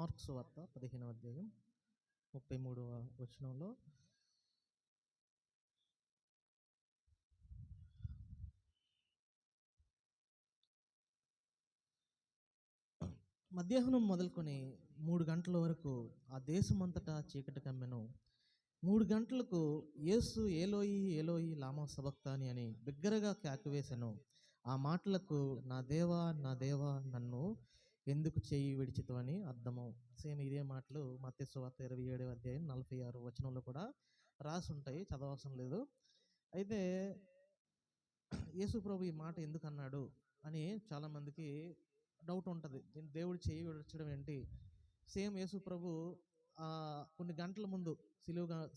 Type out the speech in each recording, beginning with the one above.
Marks వార్త 15వ అధ్యాయం 33వ వచనంలో, మధ్యాహ్నం మొదలుకొని 3 గంటల వరకు ఆ దేశమంతటా చీకటి కమ్మెను. 3 గంటలకు యేసు ఏలోయి ఏలోయి లామా సబక్తాని అని బిగ్గరగా కేకవేశాను. ఆ మాటలకు నా దేవా నా దేవా నన్ను ఎందుకు చేయి విడిచితివి అని అర్థము. సేమ్ ఇదే మాటలు మత్తయి సువార్త 27వ అధ్యాయం 46వ వచనంలో కూడా రాసి ఉంటాయి, చదవవసరం లేదు. అయితే యేసు ప్రభు ఈ మాట ఎందుకు అన్నాడు అని చాలామందికి డౌట్ ఉంటుంది. దేవుడు చేయి విడచడం ఏంటి? సేమ్ యేసు ప్రభు కొన్ని గంటల ముందు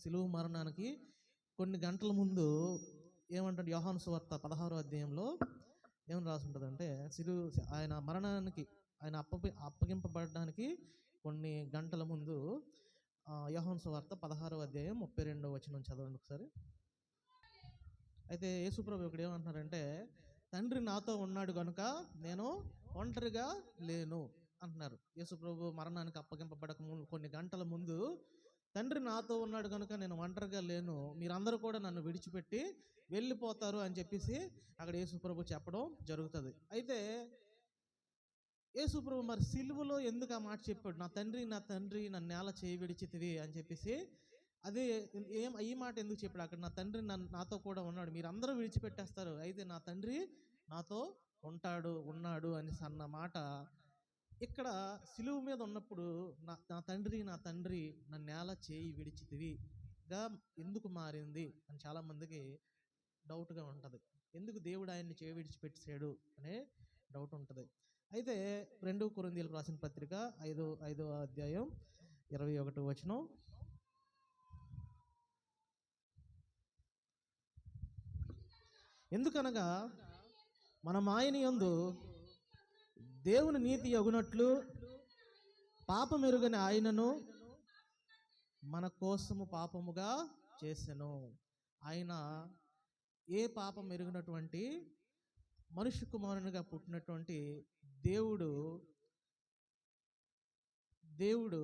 సిలువ మరణానికి కొన్ని గంటల ముందు ఏమంటాడు? యోహాను సువార్త 16వ అధ్యాయంలో ఏమని రాసి ఉంటుంది అంటే, ఆయన మరణానికి ఆయన అప్పగింపబడడానికి కొన్ని గంటల ముందు యోహాను సువార్త 16వ అధ్యాయం 32వ వచనం చదవండి ఒకసారి. అయితే యేసు ప్రభు ఇక్కడ ఏమంటున్నారంటే, తండ్రి నాతో ఉన్నాడు కనుక నేను ఒంటరిగా లేను అంటున్నారు. యేసు ప్రభు మరణానికి అప్పగింపబడక కొన్ని గంటల ముందు తండ్రి నాతో ఉన్నాడు కనుక నేను ఒంటరిగా లేను, మీరందరూ కూడా నన్ను విడిచిపెట్టి వెళ్ళిపోతారు అని చెప్పేసి అక్కడ యేసు ప్రభు చెప్పడం జరుగుతుంది. అయితే యేసు ప్రభు మరి సిలువలో ఎందుకు ఆ మాట చెప్పాడు? నా తండ్రి నన్ను నేల చేయి విడిచితివి అని చెప్పేసి. అదే ఈ మాట ఎందుకు చెప్పాడు? అక్కడ నా తండ్రి నాతో కూడా ఉన్నాడు, మీరందరూ విడిచిపెట్టేస్తారు, అయితే నా తండ్రి నాతో ఉన్నాడు అని అన్న మాట ఇక్కడ సిలువ మీద ఉన్నప్పుడు నా తండ్రి నన్ను నేల చేయి విడిచితివిగా ఎందుకు మారింది అని చాలామందికి డౌట్గా ఉంటుంది. ఎందుకు దేవుడు ఆయన్ని చేయి విడిచిపెట్టాడు అనే డౌట్ ఉంటుంది. అయితే 2 కొరింథీయులకు రాసిన పత్రిక 5వ అధ్యాయం 21వ వచనం, ఎందుకనగా మనం ఆయన యందు దేవుని నీతి యగునట్లు పాపమెరుగని ఆయనను మన కోసము పాపముగా చేసెను. ఆయన ఏ పాపం ఎరుగినటువంటి మనుష్య కుమారునిగా పుట్టినటువంటి దేవుడు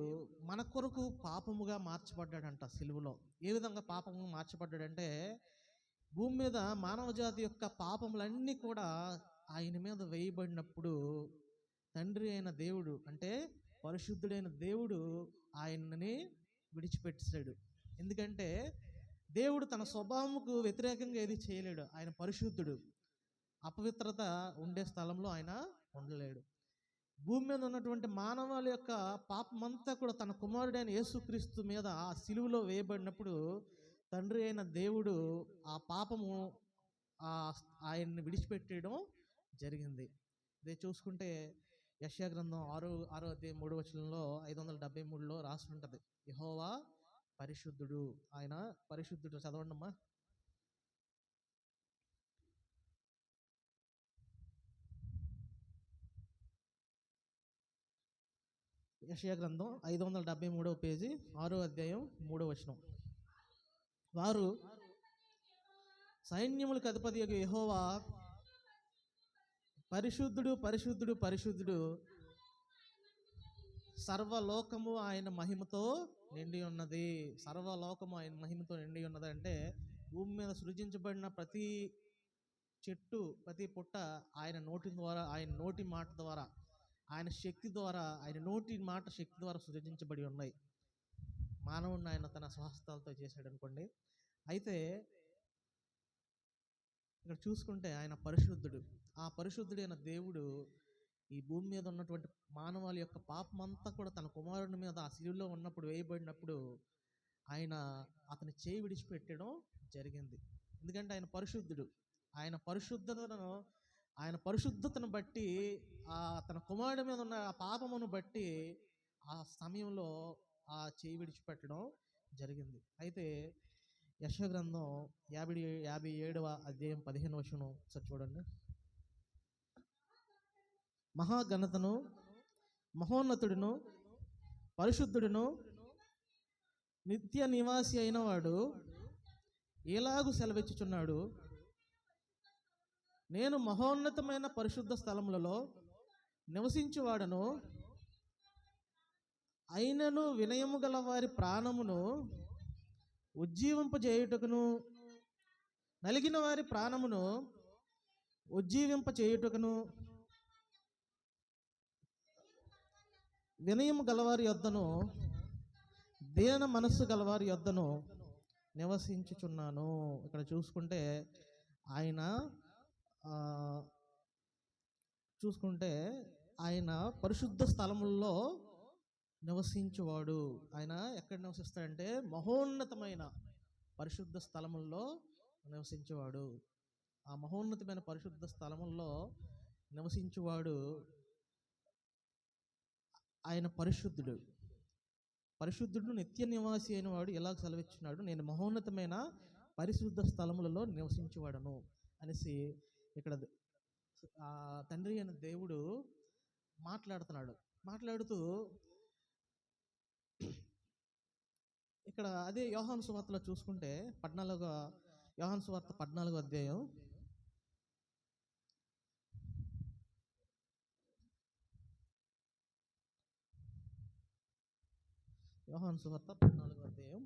మన కొరకు పాపముగా మార్చబడ్డాడంట సిలువలో. ఏ విధంగా పాపముగా మార్చబడ్డాడంటే, భూమి మీద మానవ జాతి యొక్క పాపములన్నీ కూడా ఆయన మీద వేయబడినప్పుడు తండ్రి అయిన దేవుడు, అంటే పరిశుద్ధుడైన దేవుడు ఆయనని విడిచిపెట్టాడు. ఎందుకంటే దేవుడు తన స్వభావముకు వ్యతిరేకంగా ఏది చేయలేడు. ఆయన పరిశుద్ధుడు, అపవిత్రత ఉండే స్థలంలో ఆయన ఉండలేడు. భూమి మీద ఉన్నటువంటి మానవాళి యొక్క పాపమంతా కూడా తన కుమారుడైన యేసుక్రీస్తు మీద ఆ సిలువలో వేయబడినప్పుడు తండ్రి అయిన దేవుడు ఆ పాపము ఆయన్ని విడిచిపెట్టడం జరిగింది. ఇదే చూసుకుంటే యెషయా గ్రంథం 6వ అధ్యాయం 3వ వచనంలో 573లో రాసి ఉంటుంది, యెహోవా పరిశుద్ధుడు, ఆయన పరిశుద్ధుడు. చదవండి అమ్మా. యెషయా గ్రంథం 573వ పేజీ 6వ అధ్యాయం 3వ వచనం. వారు సైన్యములకు అధిపతి యెహోవా పరిశుద్ధుడు పరిశుద్ధుడు పరిశుద్ధుడు, సర్వలోకము ఆయన మహిమతో నిండి ఉన్నది. సర్వలోకము ఆయన మహిమతో నిండి ఉన్నది అంటే భూమి మీద సృజించబడిన ప్రతి చెట్టు ప్రతి పుట్ట ఆయన నోటి ద్వారా, ఆయన నోటి మాట ద్వారా, ఆయన శక్తి ద్వారా, ఆయన నోటి మాట శక్తి ద్వారా సృజించబడి ఉన్నాయి. మానవుడిని ఆయన తన స్వహస్తాలతో చేశాడు అనుకోండి. అయితే ఇక్కడ చూసుకుంటే ఆయన పరిశుద్ధుడు. ఆ పరిశుద్ధుడైన దేవుడు ఈ భూమి మీద ఉన్నటువంటి మానవాళి యొక్క పాపమంతా కూడా తన కుమారుని మీద ఆ సిలువలో ఉన్నప్పుడు వేయబడినప్పుడు అతని చేయి విడిచిపెట్టడం జరిగింది. ఎందుకంటే ఆయన పరిశుద్ధుడు. ఆయన పరిశుద్ధతను బట్టి తన కుమారుడి మీద ఉన్న ఆ పాపమును బట్టి ఆ సమయంలో ఆ చేయి విడిచిపెట్టడం జరిగింది. అయితే యెషయా గ్రంథం 57వ అధ్యాయం 15వ వచనం ఒకసారి చూడండి. మహాఘనతను మహోన్నతుడును పరిశుద్ధుడును నిత్య నివాసి అయిన వాడు ఎలాగూ సెలవిచ్చుచున్నాడు, నేను మహోన్నతమైన పరిశుద్ధ స్థలములలో నివసించువాడను, అయినను వినయము గల వారి ప్రాణమును ఉజ్జీవింపజేయుటకును, నలిగిన వారి ప్రాణమును ఉజ్జీవింపచేయుటకును, వినయము గలవారి యొద్దను దీన మనస్సు గలవారి యొద్దను నివసించుచున్నాను. ఇక్కడ చూసుకుంటే ఆయన ఆ, చూసుకుంటే ఆయన పరిశుద్ధ స్థలముల్లో నివసించువాడు. ఆయన ఎక్కడ నివసిస్తాడంటే మహోన్నతమైన పరిశుద్ధ స్థలముల్లో నివసించేవాడు. ఆ మహోన్నతమైన పరిశుద్ధ స్థలముల్లో నివసించువాడు. ఆయన పరిశుద్ధుడు. పరిశుద్ధుడు నిత్య నివాసి అయిన వాడు ఎలా సెలవిచ్చున్నాడు, నేను మహోన్నతమైన పరిశుద్ధ స్థలములలో నివసించువాడను అనేసి ఇక్కడ ఆ తండ్రి అయిన దేవుడు మాట్లాడుతున్నాడు. మాట్లాడుతూ ఇక్కడ అదే యోహాను సువార్తలో చూసుకుంటే యోహాను సువార్త 14వ అధ్యాయం యోహాను సువార్త 14వ అధ్యాయం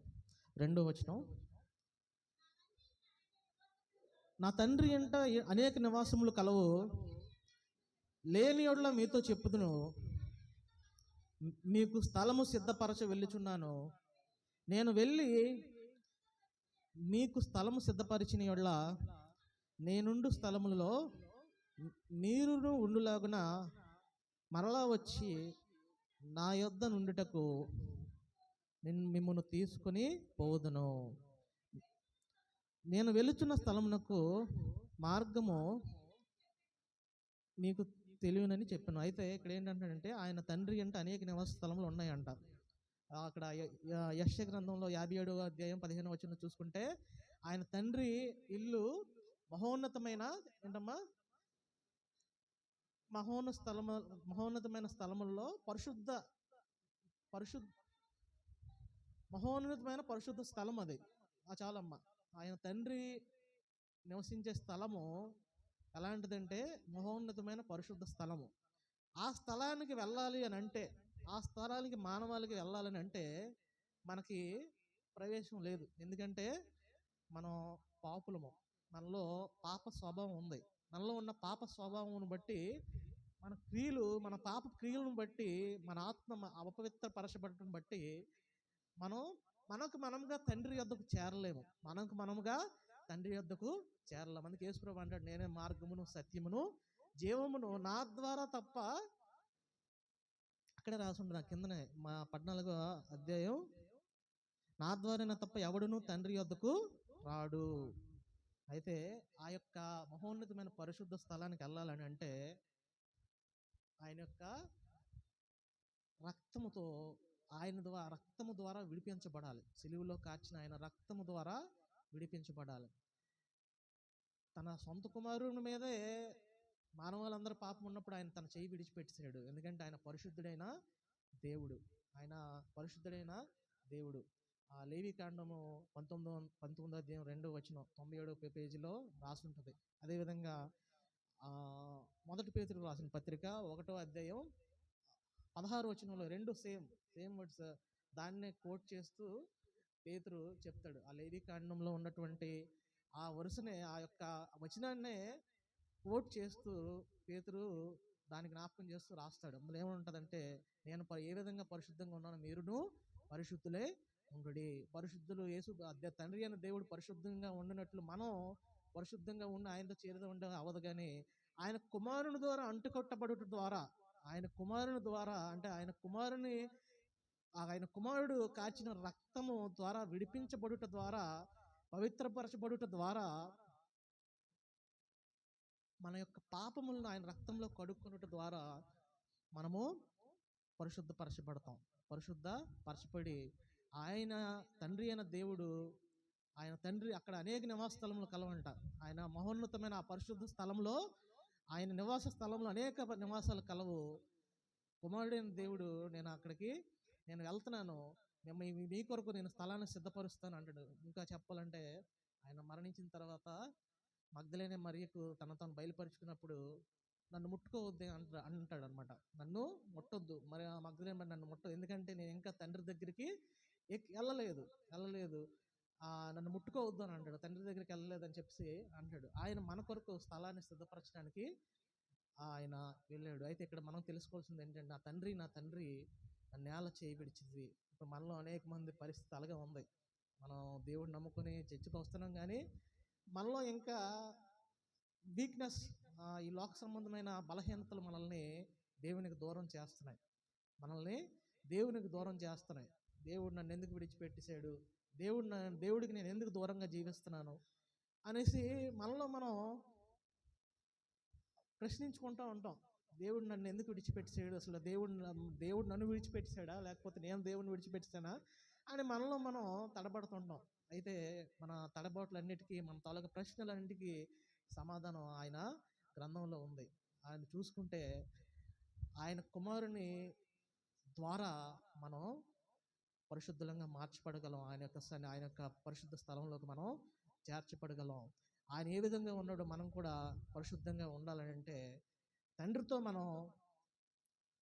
2వ వచనం, నా తండ్రి ఇంట అనేక నివాసములు కలవు, లేని యెడల మీతో చెప్పుదును, మీకు స్థలము సిద్ధపరచ వెళ్ళుచున్నాను. నేను వెళ్ళి మీకు స్థలము సిద్ధపరిచిన యెడల నేనుండు స్థలములలో మీరును ఉండులాగున మరలా వచ్చి నా యొద్ద నుండుటకు నేను మిమ్మల్ని తీసుకుని పోదును. నేను వెళుచున్న స్థలమునకు మార్గము మీకు తెలియనని చెప్పాను. అయితే ఇక్కడ ఏంటంటే ఆయన తండ్రి అంటే అనేక నివాస స్థలములు ఉన్నాయంట. అక్కడ యెషయా గ్రంథంలో 57వ అధ్యాయం 15వ వచనం చూసుకుంటే ఆయన తండ్రి ఇల్లు మహోన్నతమైన ఏంటమ్మా మహోన్నతమైన స్థలముల్లో మహోన్నతమైన పరిశుద్ధ స్థలం అది. చాలమ్మ, ఆయన తండ్రి నివసించే స్థలము ఎలాంటిదంటే మహోన్నతమైన పరిశుద్ధ స్థలము. ఆ స్థలానికి వెళ్ళాలి అని అంటే, ఆ స్థలానికి మానవాళికి వెళ్ళాలని అంటే మనకి ప్రవేశం లేదు. ఎందుకంటే మనం పాపులము, మనలో పాప స్వభావం ఉంది. మనలో ఉన్న పాప స్వభావం బట్టి మన పాప క్రియలను బట్టి మన ఆత్మ అపవిత్రపరచబడటం బట్టి మనకు మనముగా తండ్రి యొద్దకు చేరలేము. తండ్రి యొద్దకు చేరలేము. అందుకే యేసుప్రభువు అంటాడు, నేనే మార్గమును సత్యమును జీవమును, నా ద్వారా తప్ప, అక్కడే రాసుండు నా కిందనే మా 14వ అధ్యాయం, నా ద్వారా తప్ప ఎవడును తండ్రి యొద్దకు రాడు. అయితే ఆ యొక్క మహోన్నతమైన పరిశుద్ధ స్థలానికి వెళ్ళాలని అంటే ఆయన యొక్క రక్తము ద్వారా విడిపించబడాలి. సిలువలో కార్చిన ఆయన రక్తము ద్వారా విడిపించబడాలి. తన సొంత కుమారుని మీదే మానవులందరూ పాపం ఉన్నప్పుడు ఆయన తన చేయి విడిచిపెట్టాడు. ఎందుకంటే ఆయన పరిశుద్ధుడైన దేవుడు. ఆ లేవి కాండము 19వ అధ్యాయం 2వ వచనం 97వ పేజీలో రాసుంటుంది. అదేవిధంగా మొదటి పేతురు రాసిన పత్రిక 1వ అధ్యాయం 16వ వచనంలో రెండు సేమ్ వర్డ్స్ దాన్నే కోట్ చేస్తూ పేతురు చెప్తాడు. ఆ లేవి కాండంలో ఉన్నటువంటి ఆ వరుసనే, ఆ యొక్క వచనాన్నే కోట్ చేస్తూ పేతురు దానికి జ్ఞాపకం చేస్తూ రాస్తాడు. అందులో ఏముంటుందంటే, నేను ఏ విధంగా పరిశుద్ధంగా ఉన్నానో మీరును పరిశుద్ధులే ఉండుడి. పరిశుద్ధులు తండ్రి అయిన దేవుడు పరిశుద్ధంగా ఉండినట్లు మనం పరిశుద్ధంగా ఉండి ఆయనతో చేరుతూ ఉండే అవదు. కానీ ఆయన కుమారుని ద్వారా అంటుకొట్టబడుట ద్వారా, అంటే ఆయన కుమారుడు కాచిన రక్తము ద్వారా విడిపించబడుట ద్వారా, పవిత్రపరచబడుట ద్వారా మన యొక్క పాపములను ఆయన రక్తంలో కడుక్కునుట ద్వారా మనము పరిశుద్ధపరచబడి ఆయన తండ్రి అయిన దేవుడు, ఆయన తండ్రి అక్కడ అనేక నివాస స్థలములు కలవంట. ఆయన మహోన్నతమైన ఆ పరిశుద్ధ స్థలంలో, ఆయన నివాస స్థలంలో అనేక నివాసాలు కలవు. కుమారుడైన దేవుడు, నేను వెళ్తున్నాను, మీ కొరకు నేను స్థలాన్ని సిద్ధపరుస్తాను అంటాడు. ఇంకా చెప్పాలంటే ఆయన మరణించిన తర్వాత మగ్దలేనే మరియకు తను బయలుపరుచుకున్నప్పుడు నన్ను ముట్టుకోవద్దు అంటాడు అనమాట. నన్ను ముట్టొద్దు, మరి ఆ మగ్ధలేని మరి నన్ను ముట్టదు, ఎందుకంటే నేను ఇంకా తండ్రి దగ్గరికి వెళ్ళలేదు. నన్ను ముట్టుకోవద్దు అని అంటాడు. తండ్రి దగ్గరికి వెళ్ళలేదని చెప్పి అంటాడు. ఆయన మన కొరకు స్థలాన్ని సిద్ధపరచడానికి ఆయన వెళ్ళాడు. అయితే ఇక్కడ మనం తెలుసుకోవాల్సింది ఏంటంటే, నా తండ్రి నేల చేయి విడిచింది. ఇప్పుడు మనలో అనేక మంది పరిస్థితి అలాగే ఉంది. మనం దేవుడిని నమ్ముకొని చర్చికి వస్తున్నాం, కానీ మనలో ఇంకా వీక్నెస్, ఈ లోక సంబంధమైన బలహీనతలు మనల్ని దేవునికి దూరం చేస్తున్నాయి. దేవుడు నన్ను ఎందుకు విడిచిపెట్టేశాడు, దేవుడికి నేను ఎందుకు దూరంగా జీవిస్తున్నాను అనేసి మనలో మనం ప్రశ్నించుకుంటూ ఉంటాం. దేవుడు నన్ను ఎందుకు విడిచిపెట్టేశాడు, అసలు దేవుడు నన్ను విడిచిపెట్టేశాడా, లేకపోతే నేను దేవుడిని విడిచిపెట్టానా అని మనలో మనం తడబడుతుంటాం. అయితే మన తడబాట్లన్నిటికీ, మన తాలూకా ప్రశ్నలన్నిటికీ సమాధానం ఆయన గ్రంథంలో ఉంది. ఆయన చూసుకుంటే ఆయన కుమారుని ద్వారా మనం పరిశుద్ధంగా మార్చబడగలం. ఆయన యొక్క పరిశుద్ధ స్థలంలోకి మనం చేర్చబడగలం. ఆయన ఏ విధంగా ఉన్నాడో మనం కూడా పరిశుద్ధంగా ఉండాలని అంటే, తండ్రితో మనం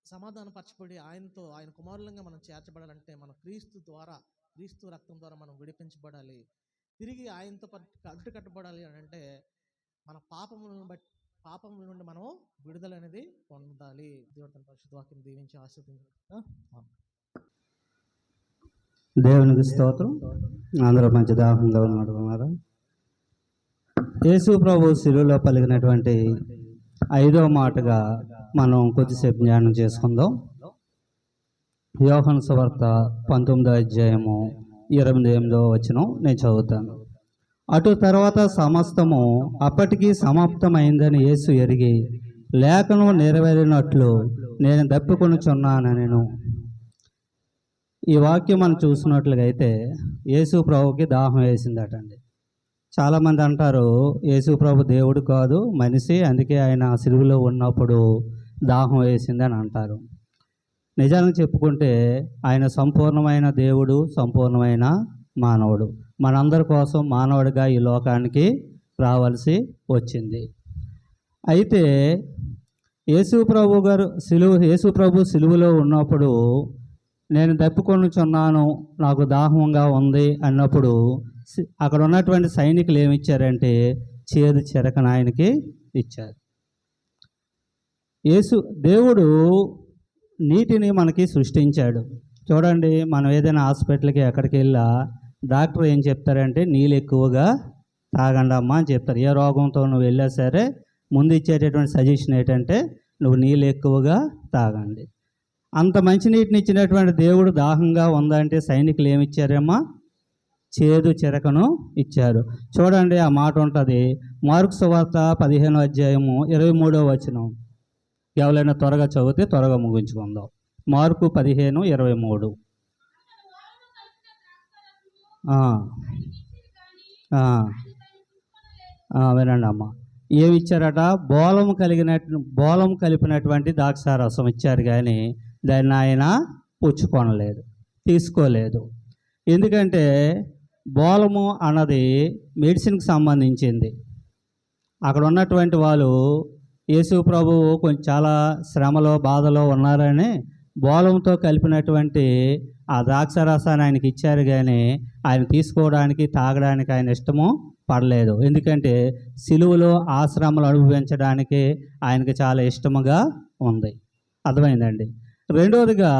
సమాధానపరచబడి ఆయన కుమారులంగా మనం చేర్చబడాలంటే, మన క్రీస్తు రక్తం ద్వారా మనం విడిపించబడాలి. తిరిగి ఆయనతో అడ్డు కట్టబడాలి అని అంటే, మన పాపముల నుండి మనం విడుదల అనేది పొందాలి. దేవుడు తన పరిశుద్ధ వాక్యం దీవించి ఆశీర్వదించాలి. దేవునికి స్తోత్రం. అందరూ మంచి దాహంగా ఉన్నారా? యేసు ప్రభు శిలువలో పలికినటువంటి 5వ మాటగా మనం కొద్దిసేపు జ్ఞానం చేసుకుందాం. యోహాను సువార్త 19వ అధ్యాయము 28వ వచనం నేను చదువుతాను. అటు తర్వాత సమస్తము అప్పటికి సమాప్తమైందని యేసు ఎరిగి, లేఖనం నెరవేరినట్లు నేను దప్పుకొనుచున్నానెను. ఈ వాక్యం మనం చూసినట్లుగా అయితే యేసు ప్రభుకి దాహం వేసిందటండి. చాలామంది అంటారు యేసు ప్రభు దేవుడు కాదు, మనిషి, అందుకే ఆయన సిలువలో ఉన్నప్పుడు దాహం వేసిందని అంటారు. నిజానికి చెప్పుకుంటే ఆయన సంపూర్ణమైన దేవుడు, సంపూర్ణమైన మానవుడు. మనందరి కోసం మానవుడిగా ఈ లోకానికి రావాల్సి వచ్చింది. అయితే యేసు ప్రభు సిలువలో ఉన్నప్పుడు నేను దప్పుకొనుచున్నాను, నాకు దాహంగా ఉంది అన్నప్పుడు అక్కడ ఉన్నటువంటి సైనికులు ఏమిచ్చారంటే చేదు చెరకను ఆయనకి ఇచ్చారు. దేవుడు నీటిని మనకి సృష్టించాడు. చూడండి, మనం ఏదైనా హాస్పిటల్కి ఎక్కడికి వెళ్ళా డాక్టర్ ఏం చెప్తారంటే నీళ్ళు ఎక్కువగా తాగండి అమ్మా అని చెప్తారు. ఏ రోగంతో నువ్వు వెళ్ళా సరే ముందు ఇచ్చేటటువంటి సజెషన్ ఏంటంటే నువ్వు నీళ్ళు ఎక్కువగా తాగండి. అంత మంచినీటిని ఇచ్చినటువంటి దేవుడు దాహంగా ఉందంటే సైనికులు ఏమిచ్చారమ్మా? చేదు చెరకను ఇచ్చారు. చూడండి, ఆ మాట ఉంటుంది మార్కు సువార్త 15వ అధ్యాయము 23వ వచనం. ఎవరైనా త్వరగా చదివితే త్వరగా ముగించుకుందాం. మార్కు 15:23. వినండి అమ్మ, ఏమి ఇచ్చారట? బోలం కలిపినటువంటి ద్రాక్షారసం ఇచ్చారు, కానీ దాన్ని ఆయన పుచ్చుకొనలేదు, తీసుకోలేదు. ఎందుకంటే బోలము అన్నది మెడిసిన్కి సంబంధించింది. అక్కడ ఉన్నటువంటి వాళ్ళు యేసు ప్రభువు కొంచెం చాలా శ్రమలో బాధలో ఉన్నారని బోలంతో కలిపినటువంటి ఆ ద్రాక్షారసాన్ని ఆయనకి ఇచ్చారు, కానీ ఆయన తీసుకోవడానికి తాగడానికి ఆయన ఇష్టము పడలేదు. ఎందుకంటే సిలువలో ఆ శ్రమలు అనుభవించడానికి ఆయనకి చాలా ఇష్టముగా ఉంది. అర్థమైందండి. రెండవదిగా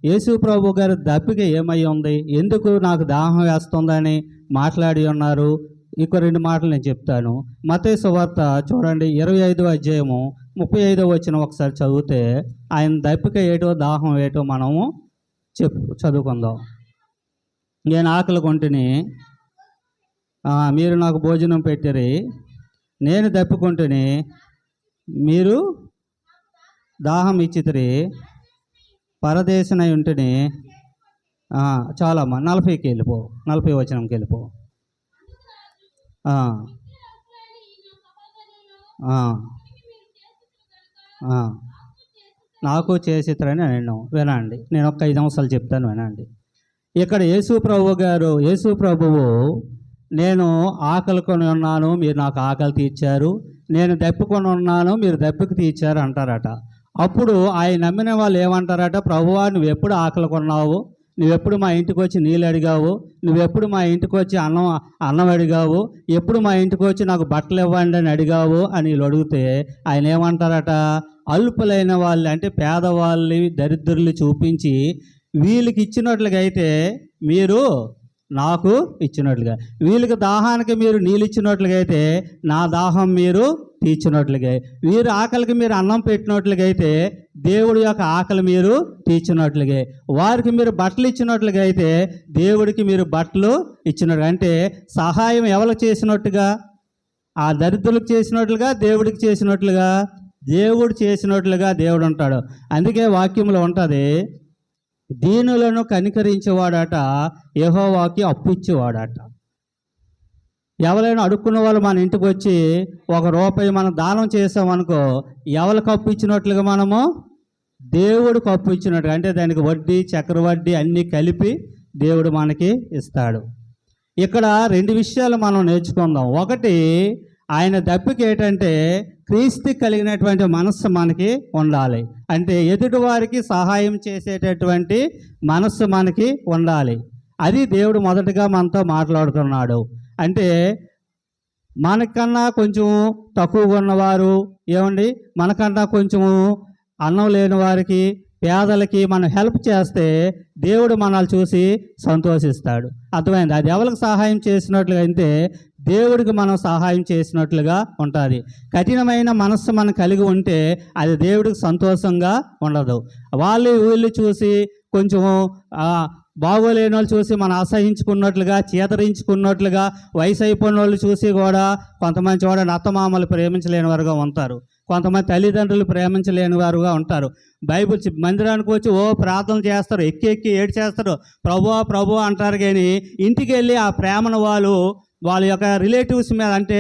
యేసు ప్రభు గారి దప్పిక ఏమై ఉంది, ఎందుకు నాకు దాహం వేస్తుందని మాట్లాడి ఉన్నారు. ఇంకో 2 మాటలు నేను చెప్తాను. మత్తయి సువార్త చూడండి 25వ అధ్యాయము 35వ వచనం ఒకసారి చదివితే ఆయన దప్పిక ఏటో దాహం ఏటో మనము చదువుకుందాం. నేను ఆకలి కొంటిని, మీరు నాకు భోజనం పెట్టిరి, నేను దప్పుకుంటుని, మీరు దాహం ఇచ్చితిరి, పరదేశనై ఉంటుని. చాలమ్మా, 40కి వెళ్ళిపో, 40 వచనంకి వెళ్ళిపో. నాకు చేసిరని నేను వినండి. నేను ఒక 5 అంశాలు చెప్తాను, వినండి. ఇక్కడ యేసు ప్రభువు నేను ఆకలి కొని ఉన్నాను, మీరు నాకు ఆకలి తీర్చారు, నేను దప్పుకొని ఉన్నాను, మీరు దప్పుకు తీర్చారు అంటారట. అప్పుడు ఆయన నమ్మిన వాళ్ళు ఏమంటారట, ప్రభువా నువ్వు ఎప్పుడు ఆకలి కొన్నావు, నువ్వెప్పుడు మా ఇంటికి వచ్చి నీళ్ళు అడిగావు, నువ్వెప్పుడు మా ఇంటికి వచ్చి అన్నం అడిగావు, ఎప్పుడు మా ఇంటికి వచ్చి నాకు బట్టలు ఇవ్వండి అని అడిగావు అని వీళ్ళు అడిగితే ఆయన ఏమంటారట, అల్పులైన వాళ్ళు అంటే పేదవాళ్ళని దరిద్రులు చూపించి వీళ్ళకి ఇచ్చినట్లుగా అయితే మీరు నాకు ఇచ్చినట్లుగా, వీళ్ళకి దాహానికి మీరు నీళ్ళు ఇచ్చినట్లుగా అయితే నా దాహం మీరు తీర్చినట్లుగా, వీరు ఆకలికి మీరు అన్నం పెట్టినట్లుగా అయితే దేవుడి యొక్క ఆకలి మీరు తీర్చినట్లుగా, వారికి మీరు బట్టలు ఇచ్చినట్లుగా అయితే దేవుడికి మీరు బట్టలు ఇచ్చినట్లుగా. అంటే సహాయం ఎవరికి చేసినట్టుగా, ఆ దరిద్రులకు చేసినట్లుగా, దేవుడికి చేసినట్లుగా, దేవుడు చేసినట్లుగా దేవుడు ఉంటాడు. అందుకే వాక్యంలో ఉంటుంది, దీనులను కనికరించేవాడట యెహోవాకి అప్పు ఇచ్చేవాడట. ఎవరైనా అడుక్కున్న వాళ్ళు మన ఇంటికి వచ్చి ₹1 మనం దానం చేసామనుకో, ఎవరికి అప్పు ఇచ్చినట్లుగా మనము దేవుడికి అప్పు ఇచ్చినట్టుగా, అంటే దానికి వడ్డీ చక్రవడ్డీ అన్నీ కలిపి దేవుడు మనకి ఇస్తాడు. ఇక్కడ 2 విషయాలు మనం నేర్చుకుందాం. ఒకటి, ఆయన దప్పిక ఏంటంటే క్రీస్తు కలిగినటువంటి మనస్సు మనకి ఉండాలి. అంటే ఎదుటి వారికి సహాయం చేసేటటువంటి మనస్సు మనకి ఉండాలి. అది దేవుడు మొదటగా మనతో మాట్లాడుతున్నాడు. అంటే మనకన్నా కొంచెం తక్కువగా ఉన్నవారు ఏమండి, మనకన్నా కొంచెము అన్నం లేని వారికి, పేదలకి మనం హెల్ప్ చేస్తే దేవుడు మనల్ని చూసి సంతోషిస్తాడు. అర్థమైంది? అది ఎవరికి సహాయం చేసినట్లుగా అయితే దేవుడికి మనం సహాయం చేసినట్లుగా ఉంటుంది. కఠినమైన మనస్సు మనం కలిగి ఉంటే అది దేవుడికి సంతోషంగా ఉండదు. వీళ్ళు చూసి కొంచెము బాగోలేని వాళ్ళు చూసి మనం అసహించుకున్నట్లుగా, చేతరించుకున్నట్లుగా, వయసు అయిపోయిన వాళ్ళు చూసి కూడా కొంతమంది చూడండి అత్తమామలు ప్రేమించలేని వారుగా ఉంటారు, కొంతమంది తల్లిదండ్రులు ప్రేమించలేని వారుగా ఉంటారు. బైబిల్ మందిరానికి వచ్చి ప్రార్థన చేస్తారు, ఎక్కి ఏడు చేస్తారు, ప్రభువా ప్రభువా అంటారు. కానీ ఇంటికి వెళ్ళి ఆ ప్రేమను వాళ్ళ యొక్క రిలేటివ్స్ మీద, అంటే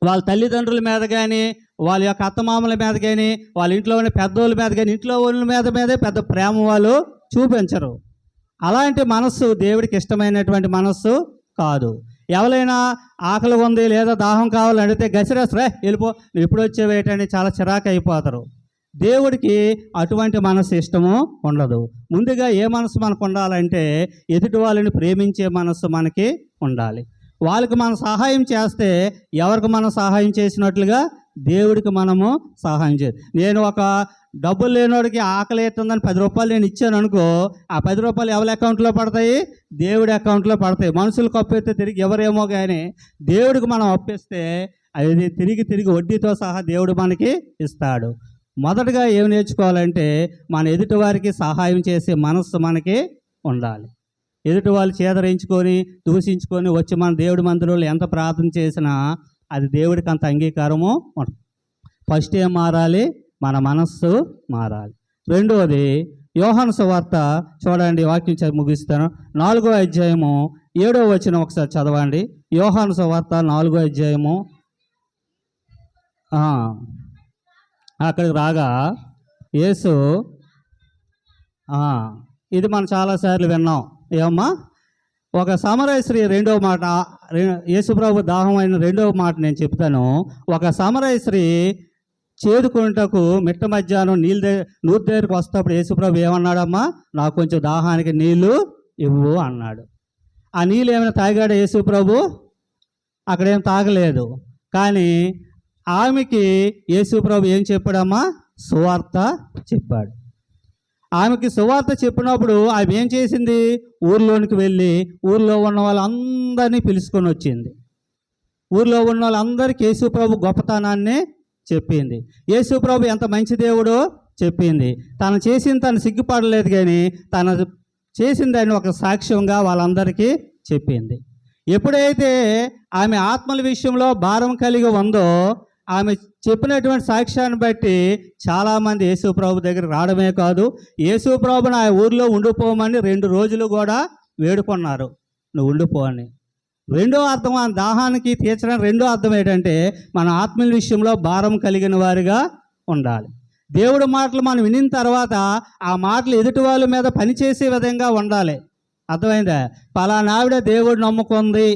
వాళ్ళ తల్లిదండ్రుల మీద కానీ, వాళ్ళ యొక్క అత్తమామల మీద కానీ, వాళ్ళ ఇంట్లో ఉన్న పెద్దోళ్ళ మీద కానీ, ఇంట్లో వాళ్ళ మీదే పెద్ద ప్రేమ వాళ్ళు చూపించరు. అలాంటి మనస్సు దేవుడికి ఇష్టమైనటువంటి మనస్సు కాదు. ఎవరైనా ఆకలి ఉంది లేదా దాహం కావాలని అడిగితే గసిరేస్తారే వెళ్ళిపో, నువ్వు ఎప్పుడు వచ్చేవేటని చాలా చిరాకు అయిపోతారు. దేవుడికి అటువంటి మనసు ఇష్టము ఉండదు. ముందుగా ఏ మనసు మనకు ఉండాలంటే ఎదుటి వాళ్ళని ప్రేమించే మనస్సు మనకి ఉండాలి. వాళ్ళకి మనం సహాయం చేస్తే ఎవరికి మనం సహాయం చేసినట్లుగా దేవుడికి మనము సహాయం చేయాలి. నేను ఒక డబ్బులు లేనివాడికి ఆకలి అవుతుందని ₹10 నేను ఇచ్చాను అనుకో, ఆ ₹10 ఎవరి అకౌంట్లో పడతాయి? దేవుడి అకౌంట్లో పడతాయి. మనుషులకు అప్పిస్తే తిరిగి ఎవరేమో, కానీ దేవుడికి మనం అప్పిస్తే అది తిరిగి వడ్డీతో సహా దేవుడు మనకి ఇస్తాడు. మొదటగా ఏం నేర్చుకోవాలంటే మన ఎదుటి వారికి సహాయం చేసే మనస్సు మనకి ఉండాలి. ఎదుటి వాళ్ళు చేదరించుకొని దూషించుకొని వచ్చి మన దేవుడి మందిరంలో ఎంత ప్రార్థన చేసినా అది దేవుడికి అంత అంగీకారము. ఫస్ట్ ఏం మారాలి? మన మనస్సు మారాలి. రెండవది యోహాను సువార్త చూడండి, వాక్యం ముగిస్తాను. 4వ అధ్యాయము 7వ వచనం ఒకసారి చదవండి. యోహాను సువార్త 4వ అధ్యాయము. అక్కడికి రాగా యేసు, ఇది మనం చాలాసార్లు విన్నాం. ఏమమ్మా, ఒక సమరయ స్త్రీ, రెండవ మాట యేసుప్రభు దాహం అయిన రెండవ మాట నేను చెప్తాను. ఒక సమరయ స్త్రీ చేదుకుంటకు మిట్ట మధ్యాహ్నం నూరు దగ్గరికి వస్తేప్పుడు యేసుప్రభు ఏమన్నాడమ్మా, నాకు కొంచెం దాహానికి నీళ్ళు ఇవ్వు అన్నాడు. ఆ నీళ్ళు ఏమైనా తాగాడు యేసుప్రభు? అక్కడేం తాగలేదు. కానీ ఆమెకి యేసుప్రభు ఏం చెప్పాడమ్మా? సువార్త చెప్పాడు. ఆమెకి సువార్త చెప్పినప్పుడు ఆమె ఏం చేసింది? ఊర్లోనికి వెళ్ళి ఊర్లో ఉన్న వాళ్ళందరినీ పిలుచుకొని వచ్చింది. ఊర్లో ఉన్న వాళ్ళందరికీ యేసుప్రభు గొప్పతనాన్ని చెప్పింది. యేసుప్రభు ఎంత మంచి దేవుడో చెప్పింది. తను చేసింది తను సిగ్గుపడలేదు, కానీ తను చేసిన దాన్ని ఒక సాక్ష్యంగా వాళ్ళందరికీ చెప్పింది. ఎప్పుడైతే ఆమె ఆత్మల విషయంలో భారం కలిగి ఉందో, ఆమె చెప్పినటువంటి సాక్ష్యాన్ని బట్టి చాలామంది యేసుప్రభు దగ్గర రావడమే కాదు, యేసుప్రభుని ఆ ఊరిలో ఉండిపోమని 2 రోజులు కూడా వేడుకున్నారు, నువ్వు ఉండిపో అని. రెండో అర్థం, ఆ దాహానికి తీర్చడానికి రెండో అర్థం ఏంటంటే మన ఆత్మల విషయంలో భారం కలిగిన వారిగా ఉండాలి. దేవుడి మాటలు మనం వినిన తర్వాత ఆ మాటలు ఎదుటి వాళ్ళ మీద పనిచేసే విధంగా ఉండాలి. అర్థమైందా? పలానా ఆవిడ దేవుడు నమ్ముకుంది,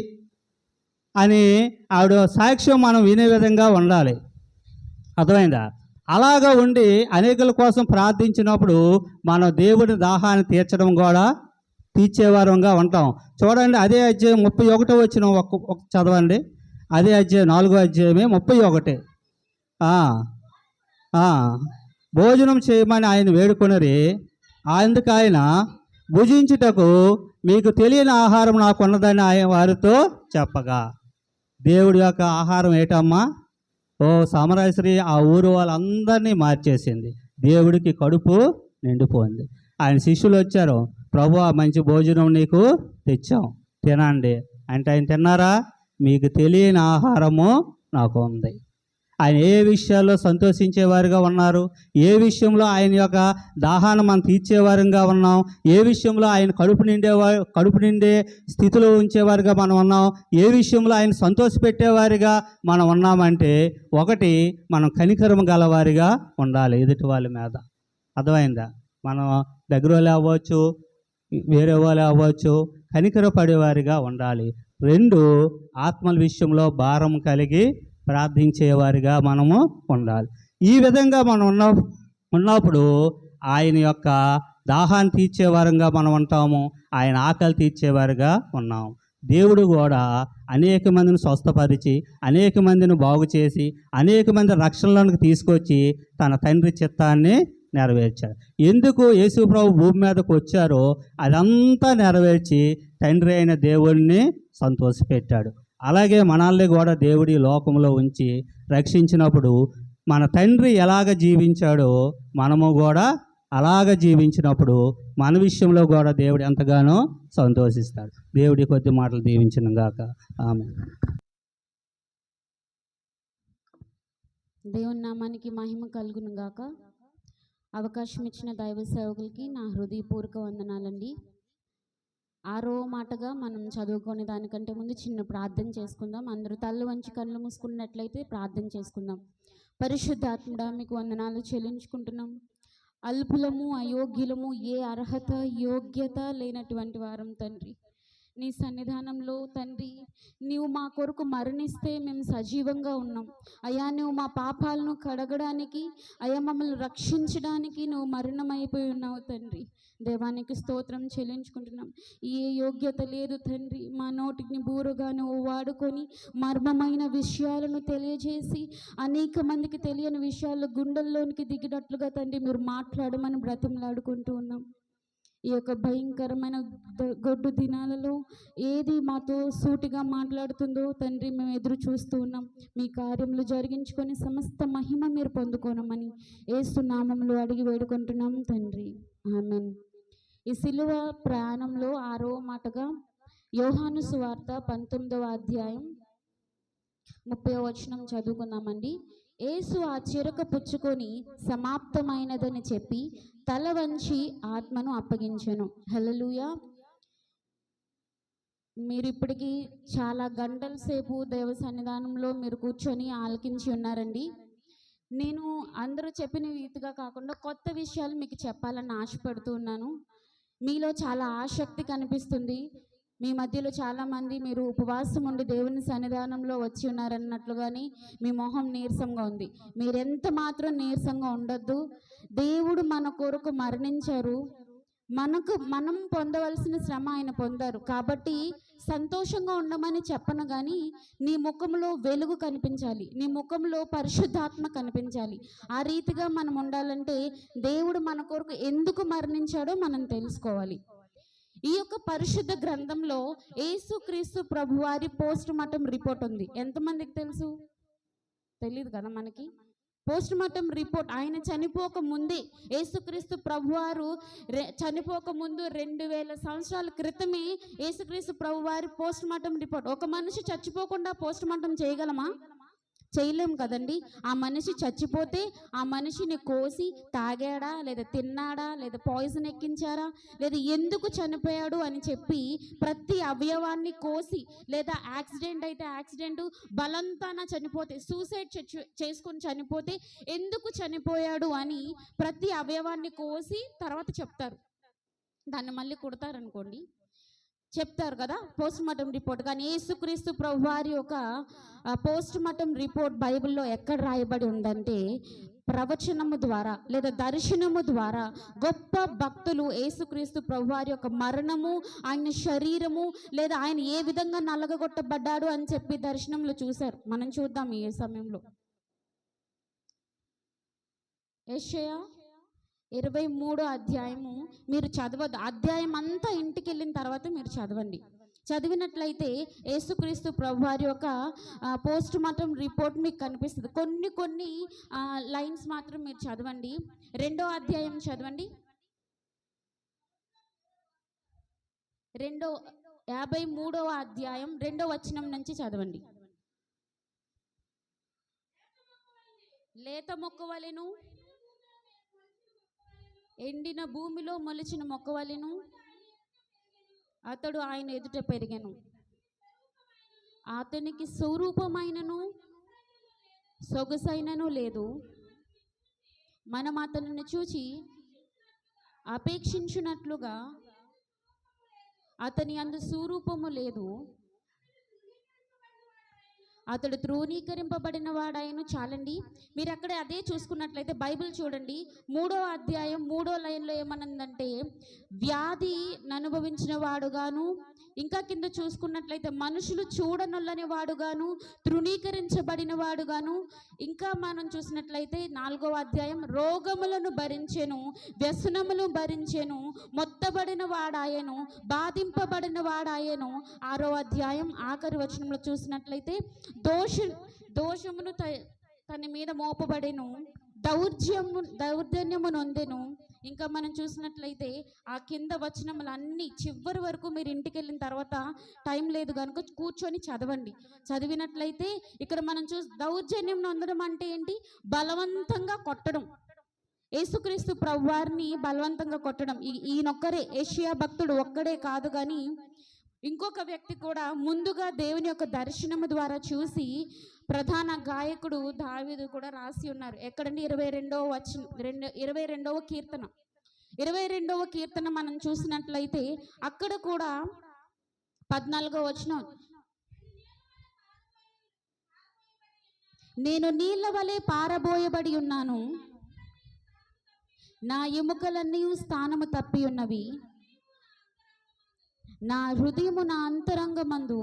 అని ఆవిడ సాక్ష్యం మనం వినే విధంగా ఉండాలి. అర్థమైందా? అలాగా ఉండి అనేకుల కోసం ప్రార్థించినప్పుడు మనం దేవుడి దాహాన్ని తీర్చడం కూడా తీర్చేవారంగా ఉంటాం. చూడండి, అదే అధ్యాయం 31 వచ్చిన ఒక చదవండి. అదే అధ్యాయం 4వ అధ్యాయమే 31. భోజనం చేయమని ఆయన వేడుకొనిరి. అందుకు ఆయన, భుజించుటకు మీకు తెలియని ఆహారం నాకున్నదని ఆయన వారితో చెప్పగా. దేవుడి యొక్క ఆహారం ఏటమ్మా? ఓ సమరాశ్రీ ఆ ఊరు వాళ్ళందరినీ మార్చేసింది. దేవుడికి కడుపు నిండిపోయింది. ఆయన శిష్యులు వచ్చారు, ప్రభువా మంచి భోజనం నీకు తెచ్చాం, తినండి అంటే ఆయన తిన్నారా? మీకు తెలియని ఆహారము నాకు ఉంది. ఆయన ఏ విషయాల్లో సంతోషించేవారుగా ఉన్నారు, ఏ విషయంలో ఆయన యొక్క దాహాన్ని మనం తీర్చేవారుగా ఉన్నాం, ఏ విషయంలో ఆయన కడుపు నిండే స్థితిలో ఉంచేవారుగా మనం ఉన్నాం, ఏ విషయంలో ఆయన సంతోషపెట్టేవారిగా మనం ఉన్నామంటే, ఒకటి మనం కనికరం గలవారిగా ఉండాలి ఎదుటి వాళ్ళ మీద. అర్థమైందా? మనం దగ్గర వాళ్ళు అవ్వచ్చు, వేరే వాళ్ళు అవ్వచ్చు, కనికర పడేవారిగా ఉండాలి. 2, ఆత్మల విషయంలో భారం కలిగి ప్రార్థించేవారిగా మనము ఉండాలి. ఈ విధంగా మనం ఉన్నప్పుడు ఆయన యొక్క దాహాన్ని తీర్చేవారుగా మనం ఉంటాము, ఆయన ఆకలి తీర్చేవారుగా ఉన్నాము. దేవుడు కూడా అనేక మందిని స్వస్థపరిచి, అనేక మందిని బాగు చేసి, అనేక మంది రక్షణలోనికి తీసుకొచ్చి తన తండ్రి చిత్తాన్ని నెరవేర్చాడు. ఎందుకు యేసు ప్రభు భూమి మీదకు వచ్చారో అదంతా నెరవేర్చి తండ్రి అయిన దేవుడిని సంతోషపెట్టాడు. అలాగే మనల్ని కూడా దేవుడి లోకంలో ఉంచి రక్షించినప్పుడు మన తండ్రి ఎలాగ జీవించాడో మనము కూడా అలాగ జీవించినప్పుడు మన విషయంలో కూడా దేవుడు ఎంతగానో సంతోషిస్తాడు. దేవుడి కొద్ది మాటలు దీవించును గాక. ఆమేన్. దేవుని నామానికి మహిమ కలుగును గాక. అవకాశం ఇచ్చిన దైవ సేవకులకి నా హృదయపూర్వక వందనాలండి. 6వ మాటగా మనం చదువుకునే దానికంటే ముందు చిన్న ప్రార్థన చేసుకుందాం. అందరూ తల్లు వంచి కళ్ళు మూసుకున్నట్లయితే ప్రార్థన చేసుకుందాం. పరిశుద్ధాత్ముడా, మీకు వందనాలు చెల్లించుకుంటున్నాం. అల్పులము, అయోగ్యులము, ఏ అర్హత యోగ్యత లేనటువంటి వారం తండ్రి, నీ సన్నిధానంలో తండ్రి నీవు మా కొరకు మరణిస్తే మేము సజీవంగా ఉన్నాం అయ్యా. నువ్వు మా పాపాలను కడగడానికి అయ్యా, మమ్మల్ని రక్షించడానికి నువ్వు మరణమైపోయి ఉన్నావు తండ్రి. దేవానికి స్తోత్రం చెల్లించుకుంటున్నాం. ఏ యోగ్యత లేదు తండ్రి, మా నోటిని బూరుగా నువ్వు వాడుకొని మర్మమైన విషయాలను తెలియజేసి అనేక మందికి తెలియని విషయాలు గుండెల్లోనికి దిగినట్లుగా తండ్రి మీరు మాట్లాడమని బ్రతిమలాడుకుంటూ ఉన్నాం. ఈ యొక్క భయంకరమైన గొడ్డు దినాలలో ఏది మాతో సూటిగా మాట్లాడుతుందో తండ్రి మేము ఎదురు చూస్తూ ఉన్నాం. మీ కార్యములు జరిగించుకొని సమస్త మహిమ మీరు పొందుకోనమని యేసు నామములో అడిగి వేడుకుంటున్నాం తండ్రి. ఆమేన్. ఈ సిలువ ప్రయాణంలో 6వ మాటగా యోహాను సువార్త 19వ అధ్యాయం 30వ వచనం చదువుకుందామండి. యేసు ఆ చిరక పుచ్చుకొని సమాప్తమైనదని చెప్పి తల వంచి ఆత్మను అప్పగించెను. హల్లెలూయా. మీరు ఇప్పటికీ చాలా గంటల సేపు దేవ సన్నిధానంలో మీరు కూర్చొని ఆలకించి ఉన్నారండి. నేను అందరూ చెప్పిన రీతిగా కాకుండా కొత్త విషయాలు మీకు చెప్పాలని ఆశపడుతూ ఉన్నాను. మీలో చాలా ఆసక్తి కనిపిస్తుంది. మీ మధ్యలో చాలామంది మీరు ఉపవాసం ఉండి దేవుని సన్నిధానంలో వచ్చి ఉన్నారన్నట్లుగాని మీ మొహం నీరసంగా ఉంది. మీరెంత మాత్రం నీరసంగా ఉండొద్దు. దేవుడు మన కొరకు మరణించారు. మనం పొందవలసిన శ్రమ ఆయన పొందారు కాబట్టి సంతోషంగా ఉండమని చెప్పను, కానీ నీ ముఖంలో వెలుగు కనిపించాలి, నీ ముఖంలో పరిశుద్ధాత్మ కనిపించాలి. ఆ రీతిగా మనం ఉండాలంటే దేవుడు మన కొరకు ఎందుకు మరణించాడో మనం తెలుసుకోవాలి. ఈ యొక్క పరిశుద్ధ గ్రంథంలో యేసుక్రీస్తు ప్రభువారి పోస్ట్ మార్టం రిపోర్ట్ ఉంది. ఎంతమందికి తెలుసు? తెలియదు కదా మనకి. పోస్ట్ మార్టం రిపోర్ట్ ఆయన చనిపోక ముందే, యేసుక్రీస్తు ప్రభువారు చనిపోక ముందు 2000 సంవత్సరాల క్రితమే యేసుక్రీస్తు ప్రభువారి పోస్ట్ మార్టం రిపోర్ట్. ఒక మనిషి చచ్చిపోకుండా పోస్ట్ మార్టం చేయగలమా? చేయలేం కదండి. ఆ మనిషి చచ్చిపోతే ఆ మనిషిని కోసి తాగాడా, లేదా తిన్నాడా, లేదా పాయిజన్ ఎక్కించారా, లేదా ఎందుకు చనిపోయాడు అని చెప్పి ప్రతి అవయవాన్ని కోసి, లేదా యాక్సిడెంట్ అయితే యాక్సిడెంట్, బలంతాన చనిపోతే, సూసైడ్ చేసుకొని చనిపోతే ఎందుకు చనిపోయాడు అని ప్రతి అవయవాన్ని కోసి తర్వాత చెప్తారు. దాన్ని మళ్ళీ కొడతారనుకోండి. చెప్తారు కదా పోస్ట్ మార్టం రిపోర్ట్. కానీ యేసుక్రీస్తు ప్రభు వారి యొక్క పోస్ట్ మార్టం రిపోర్ట్ బైబిల్లో ఎక్కడ రాయబడి ఉందంటే ప్రవచనము ద్వారా లేదా దర్శనము ద్వారా గొప్ప భక్తులు యేసుక్రీస్తు ప్రభు వారి యొక్క మరణము, ఆయన శరీరము, లేదా ఆయన ఏ విధంగా నలగగొట్టబడ్డాడు అని చెప్పి దర్శనంలో చూశారు. మనం చూద్దాం ఈ సమయంలో. యెషయా 23వ అధ్యాయము మీరు చదవద్దు, అధ్యాయం అంతా ఇంటికి వెళ్ళిన తర్వాత మీరు చదవండి. చదివినట్లయితే యేసుక్రీస్తు ప్రభు వారి యొక్క పోస్ట్ మార్టం రిపోర్ట్ మీకు కనిపిస్తుంది. కొన్ని లైన్స్ మాత్రం మీరు చదవండి. 2వ అధ్యాయం చదవండి. 53వ అధ్యాయం 2వ వచనం నుంచి చదవండి. లేత మొక్కవలెను, ఎండిన భూమిలో మొలిచిన మొక్కవలెను అతడు ఆయన ఎదుట పెరిగెను. అతనికి స్వరూపమైనను సొగసైనను లేదు. మనం అతనిని చూచి అపేక్షించున్నట్లుగా అతని అందు స్వరూపము లేదు. అతడు తృణీకరింపబడిన వాడాయను. చాలండి. మీరు అక్కడ అదే చూసుకున్నట్లయితే బైబిల్ చూడండి, 3వ అధ్యాయం 3వ లైన్లో ఏమనుందంటే వ్యాధి అనుభవించిన వాడుగాను, ఇంకా కింద చూసుకున్నట్లయితే మనుషులు చూడనొల్లని వాడుగాను, తృణీకరించబడిన వాడుగాను, ఇంకా మనం చూసినట్లయితే 4వ అధ్యాయం రోగములను భరించెను, వ్యసనములు భరించెను, మొత్తబడిన వాడాయను, బాధింపబడిన వాడాయను. 6వ అధ్యాయం ఆఖరి వచనంలో చూసినట్లయితే దోషమును తన మీద మోపబడెను, దౌర్జన్యము నొందెను. ఇంకా మనం చూసినట్లయితే ఆ కింద వచనములన్నీ చివరి వరకు మీరు ఇంటికి వెళ్ళిన తర్వాత టైం లేదు కనుక కూర్చొని చదవండి. చదివినట్లయితే ఇక్కడ మనం దౌర్జన్యం నొందడం అంటే ఏంటి? బలవంతంగా కొట్టడం. యేసుక్రీస్తు ప్రభువారిని బలవంతంగా కొట్టడం. ఈయనొక్కరే, యెషయా భక్తుడు ఒక్కడే కాదు, కానీ ఇంకొక వ్యక్తి కూడా ముందుగా దేవుని యొక్క దర్శనము ద్వారా చూసి ప్రధాన గాయకుడు దావీదు కూడా రాసి ఉన్నారు. ఎక్కడండి? 22వ కీర్తన. 22వ కీర్తన మనం చూసినట్లయితే అక్కడ కూడా 14వ వచనం, నేను నీళ్ల వలె పారబోయబడి ఉన్నాను, నా ఎముకలన్నీ స్థానము తప్పి ఉన్నవి, నా హృదయము నా అంతరంగమందు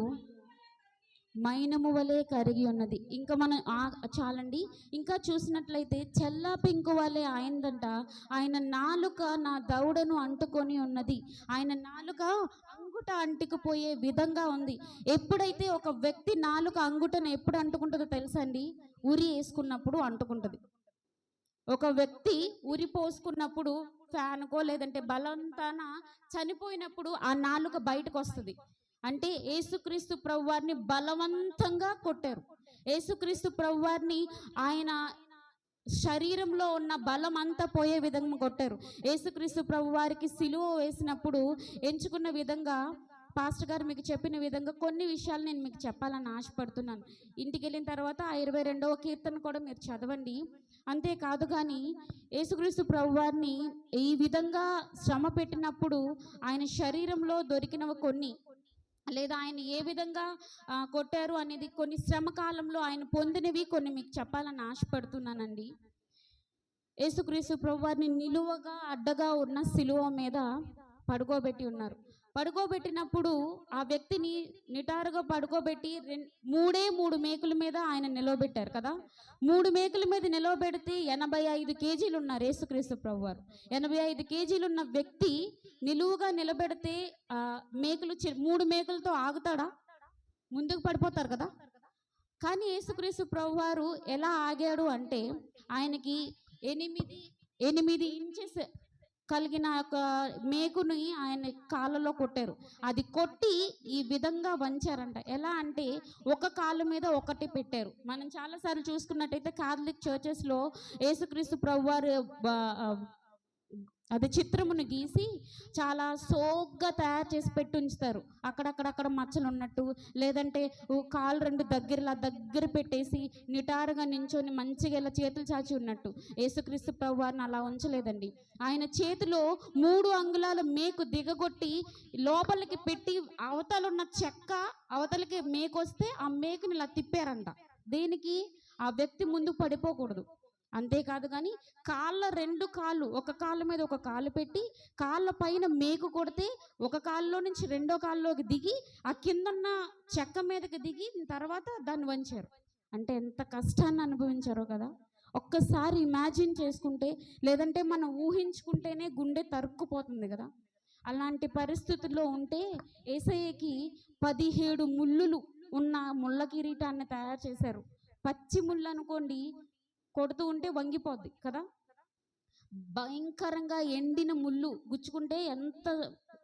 మైనము వలె కరిగి ఉన్నది. ఇంకా మనం చాలండి. ఇంకా చూసినట్లయితే చెల్లా పెంకు వలె ఆయనదంట, ఆయన నాలుక నా దౌడను అంటుకొని ఉన్నది. ఆయన నాలుక అంగుట అంటుకుపోయే విధంగా ఉంది. ఎప్పుడైతే ఒక వ్యక్తి నాలుక అంగుటను ఎప్పుడు అంటుకుంటుందో తెలుసా అండి? ఉరి వేసుకున్నప్పుడు అంటుకుంటుంది. ఒక వ్యక్తి ఉరి పోసుకున్నప్పుడు, ఫ్యాన్కో లేదంటే బలవంతాన చనిపోయినప్పుడు ఆ నాలుక బయటకు వస్తుంది. అంటే యేసుక్రీస్తు ప్రభువారిని బలవంతంగా కొట్టారు. యేసుక్రీస్తు ప్రభువారిని ఆయన శరీరంలో ఉన్న బలం అంతా పోయే విధంగా కొట్టారు. యేసుక్రీస్తు ప్రభువారికి సిలువ వేసినప్పుడు ఎంచుకున్న విధంగా పాస్టర్ గారు మీకు చెప్పిన విధంగా కొన్ని విషయాలు నేను మీకు చెప్పాలని ఆశపడుతున్నాను. ఇంటికి వెళ్ళిన తర్వాత ఆ 22వ కీర్తన కూడా మీరు చదవండి. అంతేకాదు కానీ యేసుక్రీస్తు ప్రభువారిని ఈ విధంగా శ్రమ పెట్టినప్పుడు ఆయన శరీరంలో దొరికినవి కొన్ని, లేదా ఆయన ఏ విధంగా కొట్టారు అనేది కొన్ని శ్రమ కాలంలో ఆయన పొందినవి కొన్ని మీకు చెప్పాలని ఆశపడుతున్నానండి. యేసుక్రీస్తు ప్రభువారిని నిలువగా అడ్డగా ఉన్న సిలువ మీద పడుకోబెట్టి ఉన్నారు. పడుకోబెట్టినప్పుడు ఆ వ్యక్తిని నిటారుగా పడుకోబెట్టి 3 మేకుల మీద ఆయన నిలవబెట్టారు కదా. 3 మేకుల మీద నిలవబెడితే 85 కేజీలు ఉన్నారు యేసుక్రీస్తు ప్రభువారు. 85 కేజీలు ఉన్న వ్యక్తి నిలువుగా నిలబెడితే మేకులు 3 మేకులతో ఆగుతాడా? ముందుకు పడిపోతారు కదా. కానీ యేసుక్రీస్తు ప్రభువారు ఎలా ఆగాడు అంటే ఆయనకి 8 ఇంచెస్ కలిగిన ఒక మేకుని ఆయన కాళ్ళలో కొట్టారు. అది కొట్టి ఈ విధంగా వంచారంట. ఎలా అంటే ఒక కాలు మీద ఒకటి పెట్టారు. మనం చాలాసార్లు చూసుకున్నట్టయితే కాథలిక్ చర్చెస్లో యేసుక్రీస్తు ప్రభువారు అది చిత్రమును గీసి చాలా సోగ్గా తయారు చేసి పెట్టి ఉంచుతారు. అక్కడక్కడక్కడ మచ్చలు ఉన్నట్టు, లేదంటే కాలు రెండు దగ్గర పెట్టేసి నిటారుగా నించొని మంచిగా ఇలా చేతులు చాచి ఉన్నట్టు. యేసుక్రీస్తు ప్రభువారిని అలా ఉంచలేదండి. ఆయన చేతిలో 3 అంగుళాల మేకు దిగగొట్టి లోపలికి పెట్టి అవతలున్న చెక్క అవతలికి మేకొస్తే ఆ మేకుని ఇలా తిప్పారంట. దేనికి? ఆ వ్యక్తి ముందు పడిపోకూడదు. అంతేకాదు కానీ కాళ్ళ 2 కాళ్ళు ఒక కాళ్ళ మీద ఒక కాళ్ళు పెట్టి కాళ్ళ పైన మేకు కొడితే ఒక కాళ్ళలో నుంచి రెండో కాళ్ళలోకి దిగి ఆ కిందన్న చెక్క మీదకి దిగి తర్వాత దాన్ని వంచారు. అంటే ఎంత కష్టాన్ని అనుభవించారో కదా. ఒక్కసారి ఇమాజిన్ చేసుకుంటే, లేదంటే మనం ఊహించుకుంటేనే గుండె తరుక్కుపోతుంది కదా. అలాంటి పరిస్థితుల్లో ఉంటే యేసయ్యకి 17 ముళ్ళులు ఉన్న ముళ్ళ కిరీటాన్ని తయారు చేశారు. పచ్చి ముళ్ళు అనుకోండి, కొడుతూ ఉంటే వంగిపోద్ది కదా. భయంకరంగా ఎండిన ముళ్ళు గుచ్చుకుంటే ఎంత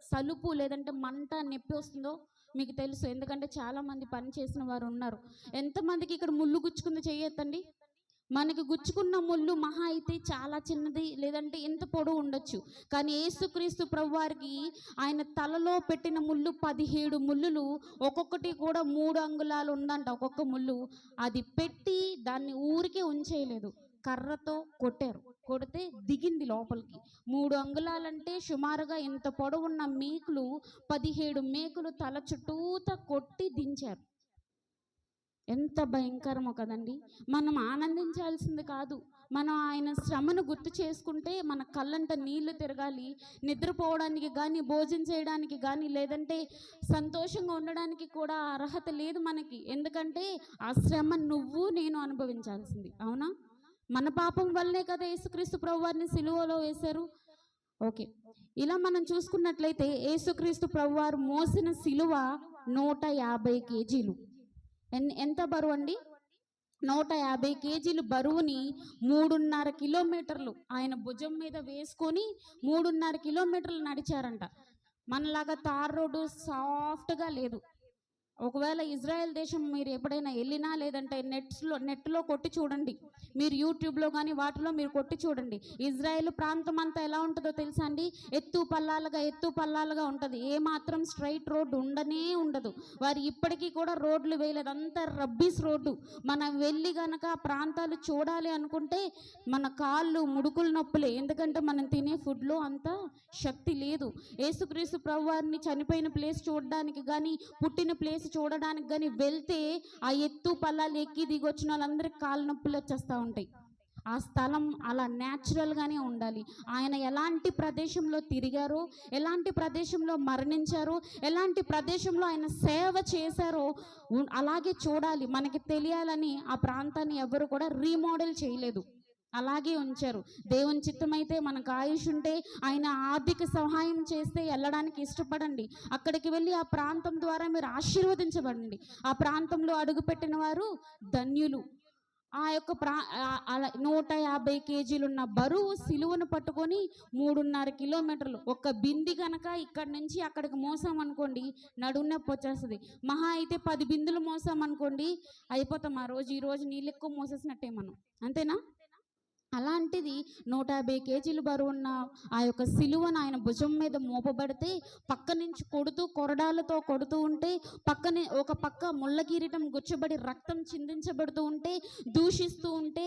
సలుపు లేదంటే మంట నొప్పి వస్తుందో మీకు తెలుసు. ఎందుకంటే చాలామంది పని చేసిన వారు ఉన్నారు. ఎంతమందికి ఇక్కడ ముళ్ళు గుచ్చుకుంది చెయ్యొద్దండి. మనకి గుచ్చుకున్న ముళ్ళు మహా అయితే చాలా చిన్నది, లేదంటే ఇంత పొడవు ఉండొచ్చు. కానీ యేసుక్రీస్తు ప్రభువారికి ఆయన తలలో పెట్టిన ముళ్ళు 17 ముళ్ళులు, ఒక్కొక్కటి కూడా 3 అంగుళాలు ఉందంట ఒక్కొక్క ముళ్ళు. అది పెట్టి దాన్ని ఊరికే ఉంచేయలేదు, కర్రతో కొట్టారు. కొడితే దిగింది లోపలికి. 3 అంగుళాలంటే సుమారుగా ఇంత పొడవున్న మేకులు 17 మేకులు తల చుట్టూతా కొట్టి దించారు. ఎంత భయంకరమో కదండి. మనం ఆనందించాల్సింది కాదు, మనం ఆయన శ్రమను గుర్తు చేసుకుంటే మన కళ్ళంట నీళ్లు తిరగాలి. నిద్రపోవడానికి కానీ, భోజనం చేయడానికి కానీ, లేదంటే సంతోషంగా ఉండడానికి కూడా అర్హత లేదు మనకి. ఎందుకంటే ఆ శ్రమ నువ్వు నేను అనుభవించాల్సింది. అవునా? మన పాపం వల్లనే కదా యేసుక్రీస్తు ప్రభువారిని సిలువలో వేశారు. ఓకే, ఇలా మనం చూసుకున్నట్లయితే యేసుక్రీస్తు ప్రభువారు మోసిన సిలువ 150 కేజీలు. ఎంత బరువు అండి? 150 కేజీలు బరువుని 3.5 కిలోమీటర్లు ఆయన భుజం మీద వేసుకొని 3.5 కిలోమీటర్లు నడిచారంట. మనలాగా తార్ రోడ్డు సాఫ్ట్గా లేదు. ఒకవేళ ఇజ్రాయెల్ దేశం మీరు ఎప్పుడైనా వెళ్ళినా, లేదంటే నెట్లో కొట్టి చూడండి, మీరు యూట్యూబ్లో కానీ వాటిలో మీరు కొట్టి చూడండి. ఇజ్రాయెల్ ప్రాంతం అంతా ఎలా ఉంటుందో తెలుసా అండి? ఎత్తు పల్లాలుగా ఉంటుంది. ఏమాత్రం స్ట్రైట్ రోడ్డు ఉండదు. వారు ఇప్పటికీ కూడా రోడ్లు వేయలేదు, అంతా రబ్బీస్ రోడ్డు. మనం వెళ్ళి గనక ప్రాంతాలు చూడాలి అనుకుంటే మన కాళ్ళు ముడుకులు నొప్పులే. ఎందుకంటే మనం తినే ఫుడ్లో అంత శక్తి లేదు. యేసుక్రీస్తు ప్రభువారిని చనిపోయిన ప్లేస్ చూడడానికి కానీ, పుట్టిన ప్లేస్ చూడడానికి కానీ వెళ్తే ఆ ఎత్తు పల్లాలు ఎక్కి దిగి వచ్చిన వాళ్ళందరికీ కాళ్ళ నొప్పులు వచ్చేస్తూ ఉంటాయి. ఆ స్థలం అలా న్యాచురల్గానే ఉండాలి. ఆయన ఎలాంటి ప్రదేశంలో తిరిగారో, ఎలాంటి ప్రదేశంలో మరణించారో, ఎలాంటి ప్రదేశంలో ఆయన సేవ చేశారో అలాగే చూడాలి. మనకి తెలియాలని ఆ ప్రాంతాన్ని ఎవరు కూడా రీమోడల్ చేయలేదు, అలాగే ఉంచారు. దేవుని చిత్తమైతే మనకు ఆయుష్ ఉంటే, ఆయన ఆర్థిక సహాయం చేస్తే వెళ్ళడానికి ఇష్టపడండి. అక్కడికి వెళ్ళి ఆ ప్రాంతం ద్వారా మీరు ఆశీర్వదించబడండి. ఆ ప్రాంతంలో అడుగుపెట్టిన వారు ధన్యులు. ఆ యొక్క 150 కేజీలున్న బరువు సిలువను పట్టుకొని 3.5 కిలోమీటర్లు ఒక్క బింది కనుక ఇక్కడి నుంచి అక్కడికి మోసామనుకోండి నడుము నొప్పి వచ్చేస్తుంది. మహా అయితే 10 బిందులు మోసామనుకోండి అయిపోతాం. ఈ రోజు నీళ్ళు ఎక్కువ మోసేసినట్టే మనం, అంతేనా? అలాంటిది 150 కేజీలు బరువున్న ఆ యొక్క సిలువను ఆయన భుజం మీద మోపబడితే పక్క నుంచి కొరడాలతో కొడుతూ ఉంటే, పక్కనే ఒక పక్క ముళ్ళ కిరీటం గుచ్చబడి రక్తం చిందించబడుతూ ఉంటే, దూషిస్తూ ఉంటే,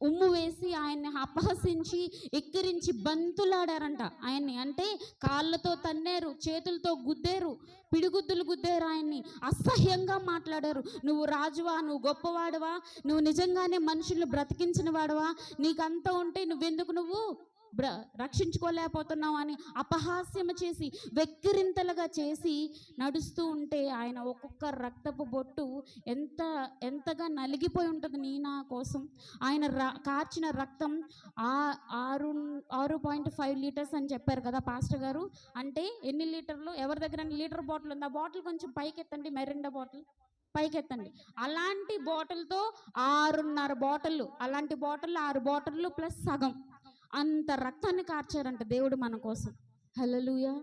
ఉమ్ము వేసి ఆయన్ని అపహసించి ఎక్కిరించి బంతులాడారంట ఆయన్ని. అంటే కాళ్ళతో తన్నేరు, చేతులతో గుద్దేరు, పిడిగుద్దులు గుద్దారు ఆయన్ని. అసహ్యంగా మాట్లాడారు. నువ్వు రాజువా? నువ్వు గొప్పవాడవా? నువ్వు నిజంగానే మనుషులు బ్రతికించిన వాడవా? నీకంతా ఉంటే నువ్వెందుకు రక్షించుకోలేకపోతున్నావు అని అపహాస్యం చేసి వెక్కిరింతలుగా చేసి నడుస్తూ ఉంటే ఆయన ఒక్కొక్క రక్తపు బొట్టు ఎంతగా నలిగిపోయి ఉంటుంది నీ నా కోసం. ఆయన కార్చిన రక్తం 6.5 లీటర్స్ అని చెప్పారు కదా పాస్టర్ గారు. అంటే ఎన్ని లీటర్లు? ఎవరి దగ్గర లీటర్ బాటిల్ ఉంది? ఆ బాటిల్ కొంచెం పైకెత్తండి, మెరిండా బాటిల్ పైకెత్తండి. అలాంటి బాటిల్తో 6.5 బాటిళ్ళు, అలాంటి బాటిల్ 6 బాటిళ్ళు ప్లస్ సగం అంత రక్తాన్ని కార్చారంట దేవుడు మన కోసం. హల్లెలూయా.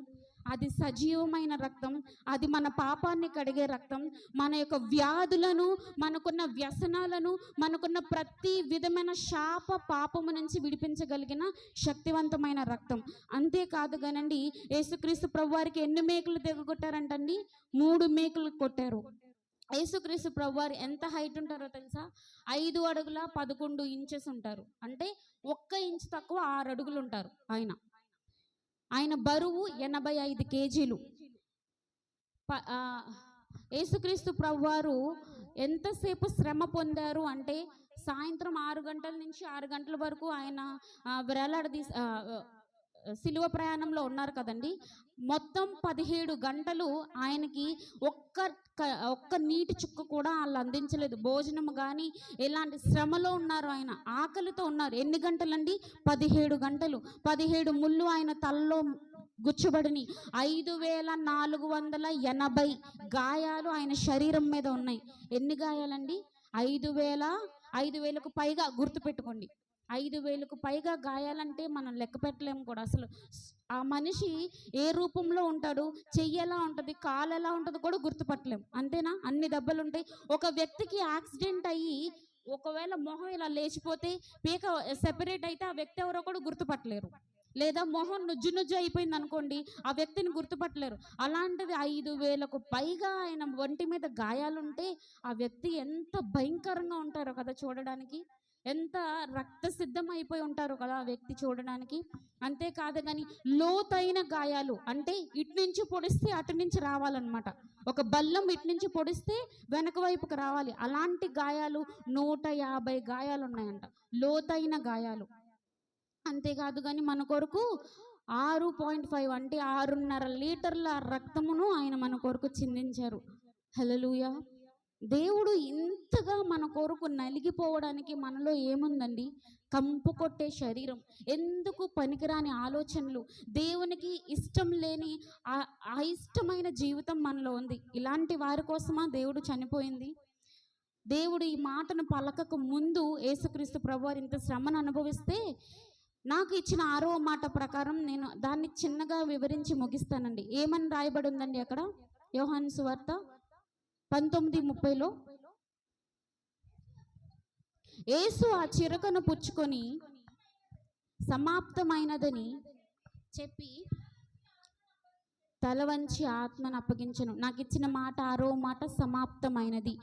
అది సజీవమైన రక్తం, అది మన పాపాన్ని కడిగే రక్తం, మన యొక్క వ్యాధులను, మనకున్న వ్యసనాలను, మనకున్న ప్రతి విధమైన శాప పాపము నుంచి విడిపించగలిగిన శక్తివంతమైన రక్తం. అంతేకాదు కానండి, యేసుక్రీస్తు ప్రభువారికి ఎన్ని మేకులు తెగొట్టారంటండి? 3 మేకులు కొట్టారు. యేసుక్రీస్తు ప్రభువారు ఎంత హైట్ ఉంటారో తెలుసా? 5 అడుగుల 11 ఇంచెస్ ఉంటారు. అంటే 1 ఇంచు తక్కువ 6 అడుగులు ఉంటారు ఆయన బరువు 85 కేజీలు. యేసుక్రీస్తు ప్రభువారు ఎంతసేపు శ్రమ పొందారు అంటే, సాయంత్రం 6 గంటల నుంచి 6 గంటల వరకు ఆయన శిలువ ప్రయాణంలో ఉన్నారు కదండి. మొత్తం 17 గంటలు ఆయనకి ఒక్క నీటి చుక్క కూడా వాళ్ళు అందించలేదు. భోజనం కానీ ఎలాంటి శ్రమలో ఉన్నారు, ఆయన ఆకలితో ఉన్నారు. ఎన్ని గంటలండి? 17 గంటలు. 17 ముళ్ళు ఆయన తలలో గుచ్చబడిని. 5480 గాయాలు ఆయన శరీరం మీద ఉన్నాయి. ఎన్ని గాయాలండి? 5000కు పైగా. గుర్తుపెట్టుకోండి, 5000కు పైగా గాయాలంటే మనం లెక్క పెట్టలేము కూడా. అసలు ఆ మనిషి ఏ రూపంలో ఉంటాడు, చెయ్యి ఎలా ఉంటుంది, కాలు ఎలా ఉంటుంది కూడా గుర్తుపట్టలేము. అంతేనా? అన్ని దెబ్బలు ఉంటాయి. ఒక వ్యక్తికి యాక్సిడెంట్ అయ్యి ఒకవేళ మొహం ఇలా లేచిపోతే, పీక సెపరేట్ అయితే ఆ వ్యక్తి ఎవరో కూడా గుర్తుపట్టలేరు. లేదా మొహం నుజ్జు అయిపోయింది అనుకోండి, ఆ వ్యక్తిని గుర్తుపట్టలేరు. అలాంటిది 5000కు పైగా ఆయన ఒంటి మీద గాయాలుంటే ఆ వ్యక్తి ఎంత భయంకరంగా ఉంటారో కదా చూడడానికి. ఎంత రక్తసిద్ధం అయిపోయి ఉంటారు కదా ఆ వ్యక్తి చూడడానికి. అంతేకాదు కానీ లోతైన గాయాలు, అంటే ఇటు నుంచి పొడిస్తే అటు నుంచి రావాలన్నమాట. ఒక బల్లం ఇటు నుంచి పొడిస్తే వెనక వైపుకి రావాలి. అలాంటి గాయాలు 150 గాయాలు ఉన్నాయంట, లోతైన గాయాలు. అంతేకాదు కానీ మన కొరకు 6.5 అంటే 6.5 లీటర్ల రక్తమును ఆయన మన కొరకు చిందించారు. హల్లెలూయా. దేవుడు ఇంతగా మన కొరకు నలిగిపోవడానికి మనలో ఏముందండి? కంపు కొట్టే శరీరం, ఎందుకు పనికిరాని ఆలోచనలు, దేవునికి ఇష్టం లేని అయిష్టమైన జీవితం మనలో ఉంది. ఇలాంటి వారి కోసమా దేవుడు చనిపోయింది? దేవుడు ఈ మాటను పలకకు ముందు యేసుక్రీస్తు ప్రభువారు ఇంత శ్రమను అనుభవిస్తే, నాకు ఇచ్చిన 6వ మాట ప్రకారం నేను దాన్ని చిన్నగా వివరించి ముగిస్తానండి. ఏమని రాయబడి ఉందండి అక్కడ? యోహాను సువార్త 19:30లో యేసు ఆ చిరకను పుచ్చుకొని సమాప్తమైనదని చెప్పి తల వంచి ఆత్మను అప్పగించను. నాకు ఇచ్చిన మాట 6వ మాట సమాప్తమైనది.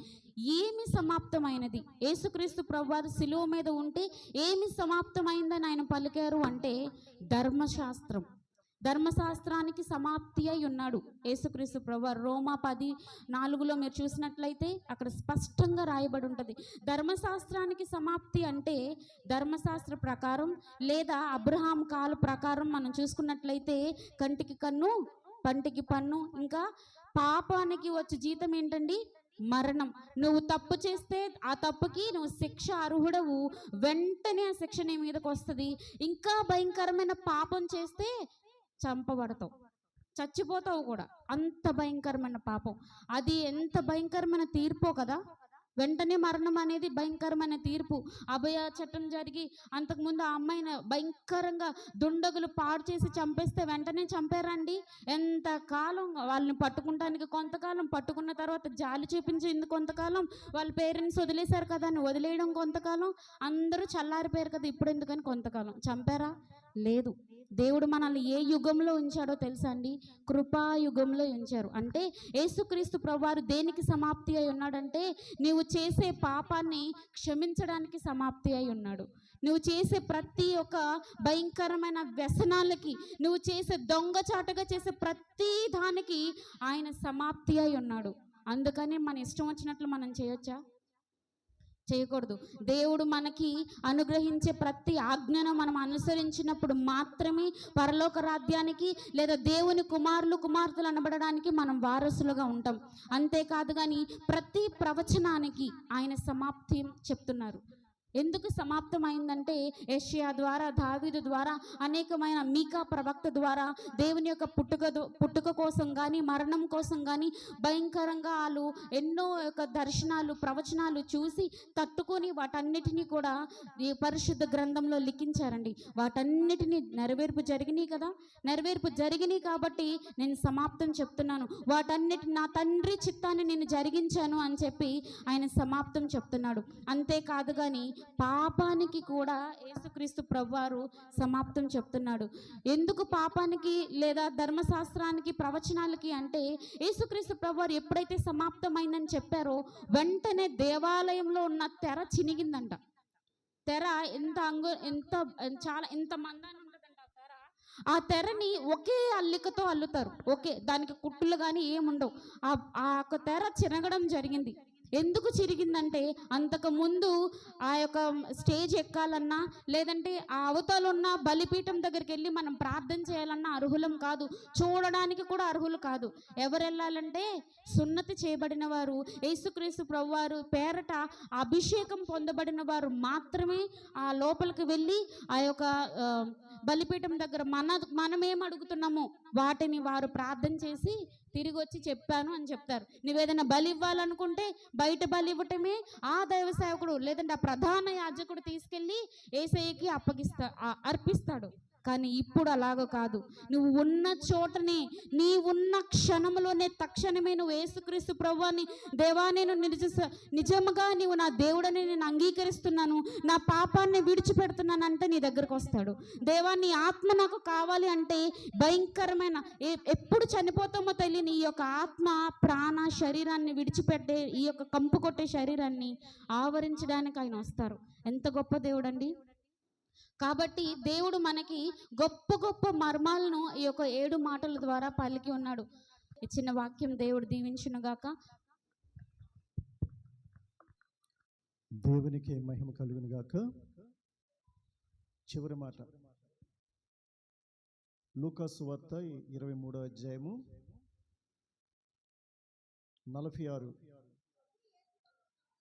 ఏమి సమాప్తమైనది? యేసుక్రీస్తు ప్రభువారు శిలువ మీద ఉంటే ఏమి సమాప్తమైందని ఆయన పలికారు అంటే, ధర్మశాస్త్రం. ధర్మశాస్త్రానికి సమాప్తి అయి ఉన్నాడు యేసుక్రీస్తు ప్రభువారు. రోమా 10:4లో మీరు చూసినట్లయితే అక్కడ స్పష్టంగా రాయబడి ఉంటుంది. ధర్మశాస్త్రానికి సమాప్తి అంటే ధర్మశాస్త్ర ప్రకారం లేదా అబ్రహాం కాల ప్రకారం మనం చూసుకున్నట్లయితే కంటికి కన్ను, పంటికి పన్ను, ఇంకా పాపానికి వచ్చే జీతం ఏంటండి? మరణం. నువ్వు తప్పు చేస్తే ఆ తప్పుకి నువ్వు శిక్ష అర్హుడవు, వెంటనే ఆ శిక్ష నీ మీదకి వస్తుంది. ఇంకా భయంకరమైన పాపం చేస్తే చంపబడతావు, చచ్చిపోతావు కూడా. అంత భయంకరమైన పాపం అది. ఎంత భయంకరమైన తీర్పో కదా. వెంటనే మరణం అనేది భయంకరమైన తీర్పు. అభయ చట్టం జరిగి అంతకుముందు ఆ అమ్మాయిని భయంకరంగా దుండగులు పాడు చేసి చంపేస్తే వెంటనే చంపారండి. ఎంతకాలం వాళ్ళని పట్టుకుంటానికి కొంతకాలం, పట్టుకున్న తర్వాత జాలి చూపించింది కొంతకాలం, వాళ్ళ పేరెంట్స్ వదిలేశారు కదా అని వదిలేయడం కొంతకాలం, అందరూ చల్లారిపోయారు కదా ఇప్పుడు ఎందుకని కొంతకాలం చంపారా? లేదు. దేవుడు మనల్ని ఏ యుగంలో ఉంచాడో తెలుసా అండి? కృపాయుగంలో ఉంచారు. అంటే యేసుక్రీస్తు ప్రభువారు దేనికి సమాప్తి అయి ఉన్నాడంటే, నీవు చేసే పాపాన్ని క్షమించడానికి సమాప్తి అయి ఉన్నాడు. నువ్వు చేసే ప్రతి ఒక్క భయంకరమైన వ్యసనాలకి, నువ్వు చేసే దొంగచాటుగా చేసే ప్రతి దానికి ఆయన సమాప్తి అయి ఉన్నాడు. అందుకని మన ఇష్టం వచ్చినట్లు మనం చేయొచ్చా? చేయకూడదు. దేవుడు మనకి అనుగ్రహించే ప్రతి ఆజ్ఞను మనం అనుసరించినప్పుడు మాత్రమే పరలోక రాజ్యానికి లేదా దేవుని కుమారులు కుమార్తెలు అనబడడానికి మనం వారసులుగా ఉంటాం. అంతేకాదు కానీ ప్రతి ప్రవచనానికి ఆయన సమాప్తి చెప్తున్నారు. ఎందుకు సమాప్తమైందంటే యెషయా ద్వారా, దావీదు ద్వారా, అనేకమైన మీకా ప్రవక్త ద్వారా దేవుని యొక్క పుట్టుక కోసం కానీ, మరణం కోసం కానీ భయంకరంగా వాళ్ళు ఎన్నో యొక్క దర్శనాలు, ప్రవచనాలు చూసి తట్టుకొని వాటన్నిటినీ కూడా ఈ పరిశుద్ధ గ్రంథంలో లిఖించారండి. వాటన్నిటినీ నెరవేర్పు జరిగినాయి కదా. నెరవేర్పు జరిగినాయి కాబట్టి నేను సమాప్తం చెప్తున్నాను. వాటన్నిటి నా తండ్రి చిత్తాన్ని నేను జరిగించాను అని చెప్పి ఆయన సమాప్తం చెప్తున్నాడు. అంతేకాదు కానీ పాపానికి కూడా యేసుక్రీస్తు ప్రభువారు సమాప్తం చెప్తున్నాడు. ఎందుకు పాపానికి లేదా ధర్మశాస్త్రానికి, ప్రవచనాలకి అంటే యేసుక్రీస్తు ప్రభువారు ఎప్పుడైతే సమాప్తమైందని చెప్పారో వెంటనే దేవాలయంలో ఉన్న తెర చినిగిందంట. తెర ఎంత మందాన్ని ఉంటుందంట ఆ తెర. ఆ తెరని ఒకే అల్లికతో అల్లుతారు, ఒకే దానికి కుట్టులు కానీ ఏముండవు. ఆ తెర చిరగడం జరిగింది. ఎందుకు చిరిగిందంటే అంతకు ముందు ఆ యొక్క స్టేజ్ ఎక్కాలన్నా, లేదంటే ఆ అవతల ఉన్న బలిపీఠం దగ్గరికి వెళ్ళి మనం ప్రార్థన చేయాలన్నా అర్హులం కాదు, చూడడానికి కూడా అర్హులు కాదు. ఎవరు వెళ్ళాలంటే సున్నతి చేయబడిన వారు, యేసుక్రీస్తు ప్రభువారు పేరట అభిషేకం పొందబడిన వారు మాత్రమే ఆ లోపలికి వెళ్ళి ఆ యొక్క బలిపీఠం దగ్గర మనమేం అడుగుతున్నామో వాటిని వారు ప్రార్థన చేసి తిరిగి వచ్చి చెప్పాను అని చెప్తారు. నువ్వేదైనా బలి ఇవ్వాలనుకుంటే బయట బలి ఇవ్వటమే ఆ దైవ సేవకుడు లేదంటే ఆ ప్రధాన యాజకుడు తీసుకెళ్ళి యేసయ్యకి అర్పిస్తాడు. కానీ ఇప్పుడు అలాగ కాదు. నువ్వు ఉన్న చోటనే, నీ ఉన్న క్షణంలోనే తక్షణమే నువ్వు యేసుక్రీస్తు ప్రభువాని, దేవా నేను నిజముగా నీవు నా దేవుడని నేను అంగీకరిస్తున్నాను, నా పాపాన్ని విడిచిపెడుతున్నాను అంటే నీ దగ్గరకు వస్తాడు. దేవా నీ ఆత్మ నాకు కావాలి అంటే భయంకరమైన ఎప్పుడు చనిపోతామో తెలియని ఈ యొక్క ఆత్మ ప్రాణ శరీరాన్ని విడిచిపెట్టే, ఈ యొక్క కంపు కొట్టే శరీరాన్ని ఆవరించడానికి ఆయన వస్తారు. ఎంత గొప్ప దేవుడండి. కాబట్టి దేవుడు మనకి గొప్ప గొప్ప మర్మాలను ఈ యొక్క 7 మాటల ద్వారా పలికి ఉన్నాడు. ఇచ్చిన వాక్యం దేవుడు దీవించునుగాక. దేవునికి మహిమ కలుగునుగాక. చివరి మాట లూకా సువార్త 23వ అధ్యాయము 46.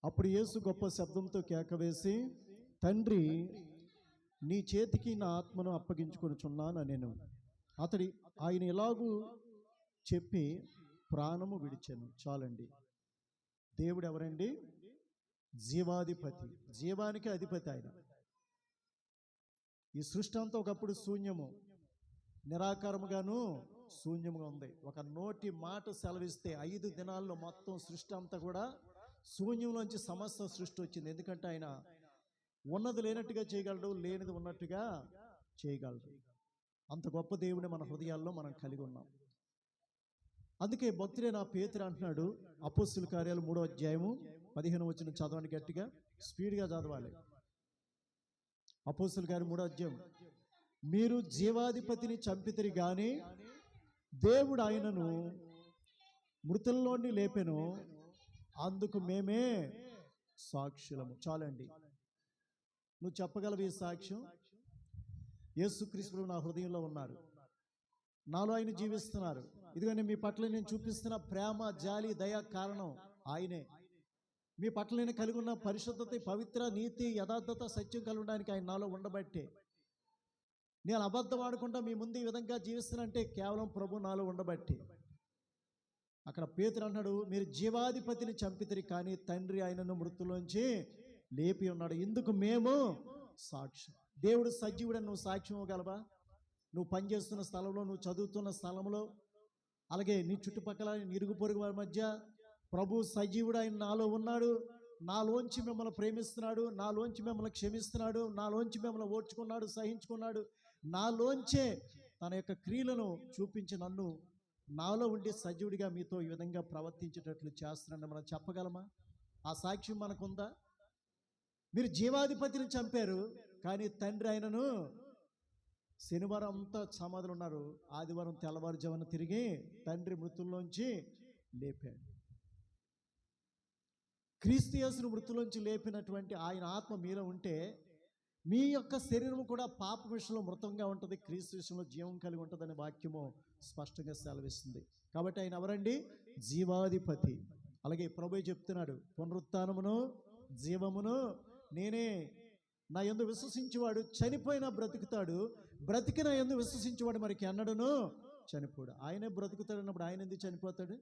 అప్పుడు యేసు గొప్ప శబ్దంతో కేకవేసి, తండ్రి నీ చేతికి నా ఆత్మను అప్పగించుకొనుచున్నాను నేను. ఆయన ఎలాగూ చెప్పి ప్రాణము విడిచాను. చాలండి. దేవుడు ఎవరండి? జీవాధిపతి, జీవానికి అధిపతి ఆయన. ఈ సృష్టి అంతా ఒకప్పుడు శూన్యము, నిరాకారముగాను శూన్యముగా ఉంది. ఒక నోటి మాట సెలవిస్తే 5 దినాల్లో మొత్తం సృష్టి అంతా కూడా శూన్యంలోంచి సమస్త సృష్టి వచ్చింది. ఎందుకంటే ఆయన ఉన్నది లేనట్టుగా చేయగలడు, లేనిది ఉన్నట్టుగా చేయగలడు. అంత గొప్ప దేవుని మన హృదయాల్లో మనం కలిగి ఉన్నాం. అందుకే భక్తుడైన పేతురు అంటున్నాడు, అపోస్తుల కార్యాలు 3వ అధ్యాయము 15వ వచనం చదవండి, గట్టిగా స్పీడ్గా చదవాలి. అపోస్తుల కార్యం 3వ అధ్యాయం. మీరు జీవాధిపతిని చంపితిరి గాని దేవుడు ఆయనను మృతుల్లోని లేపెను, అందుకు మేమే సాక్షులము. చాలండి. నువ్వు చెప్పగలవు ఈ సాక్ష్యం? యేసుక్రీస్తు నా హృదయంలో ఉన్నారు, నాలో ఆయన జీవిస్తున్నారు. ఇదిగోనే మీ పట్ల నేను చూపిస్తున్న ప్రేమ, జాలి, దయ కారణం ఆయనే. మీ పట్ల నేను కలిగి ఉన్న పరిశుద్ధత, పవిత్ర, నీతి, యథార్థత, సత్యం కలిగి ఉండడానికి ఆయన నాలో ఉండబట్టే. నేను అబద్ధం ఆడుకుంటా మీ ముందు ఈ విధంగా జీవిస్తానంటే కేవలం ప్రభు నాలో ఉండబట్టి. అక్కడ పేతురు అన్నాడు, మీరు జీవాధిపతిని చంపితిరి కానీ తండ్రి ఆయనను మృతుల్లోంచి లేపి ఉన్నాడు, ఇందుకు మేము సాక్ష్యం. దేవుడు సజీవుడని నువ్వు సాక్ష్యం ఇవ్వగలవా? నువ్వు పనిచేస్తున్న స్థలంలో, నువ్వు చదువుతున్న స్థలంలో, అలాగే నీ చుట్టుపక్కల ఇరుగు పొరుగు వారి మధ్య ప్రభు సజీవుడు, ఆయన నాలో ఉన్నాడు, నాలోంచి మిమ్మల్ని ప్రేమిస్తున్నాడు, నాలోంచి మిమ్మల్ని క్షమిస్తున్నాడు, నాలోంచి మిమ్మల్ని ఓర్చుకున్నాడు, సహించుకున్నాడు, నాలోంచే తన యొక్క క్రియలను చూపించి నన్ను నాలో ఉండి సజీవుడిగా మీతో ఈ విధంగా ప్రవర్తించేటట్లు చేస్తున్నాడని మనం చెప్పగలమా? ఆ సాక్ష్యం మనకుందా? మీరు జీవాధిపతిని చంపారు కానీ తండ్రి ఆయనను, శనివారం అంతా సమాధులు ఉన్నారు, ఆదివారం తెల్లవారుజామున తిరిగి తండ్రి మృతుల్లోంచి లేపాడు. క్రీస్తు యేసును మృతుల్లోంచి లేపినటువంటి ఆయన ఆత్మ మీలో ఉంటే మీ యొక్క శరీరం కూడా పాప విషయంలో మృతంగా ఉంటుంది, క్రీస్తు విషయంలో జీవం కలిగి ఉంటుందని వాక్యము స్పష్టంగా సెలవిస్తుంది. కాబట్టి ఆయన ఎవరండి? జీవాధిపతి. అలాగే ప్రభువు చెప్తున్నాడు, పునరుత్థానమును జీవమును నేనే. నా యందు విశ్వసించేవాడు చనిపోయినా బ్రతుకుతాడు, బ్రతికిన యందు విశ్వసించేవాడు మరికి అన్నడును చనిపోడు. ఆయనే బ్రతుకుతాడు అన్నప్పుడు ఆయన ఎందుకు చనిపోతాడు?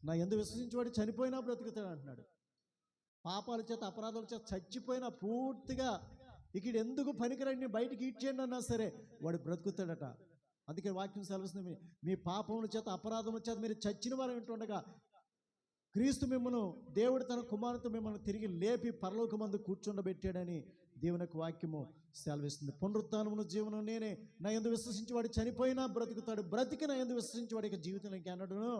నా యందు విశ్వసించేవాడు చనిపోయినా బ్రతుకుతాడు అంటున్నాడు. పాపాల చేత అపరాధాల చేత చచ్చిపోయినా పూర్తిగా ఇక ఎందుకు పనికిరండి బయటికి ఇచ్చేయండి అన్నా సరే వాడు బ్రతుకుతాడట. అందుకే వాక్యం సెలవుస్తుంది, మీ పాపముల చేత అపరాధముల చేత మీరు చచ్చిన వారు వింటుండగా క్రీస్తు మిమ్మల్ని, దేవుడు తన కుమారుతో మిమ్మల్ని తిరిగి లేపి పరలోకమందు కూర్చుండబెట్టాడని దేవుని యొక్క వాక్యము సెలవిస్తుంది. పునరుత్థానమును జీవనం నేనే. నా యందు విశ్వసించేవాడు చనిపోయినా బ్రతుకుతాడు, బ్రతికి నా యందు విశ్వసించేవాడి యొక్క జీవితంలో ఇంకెన్నడూను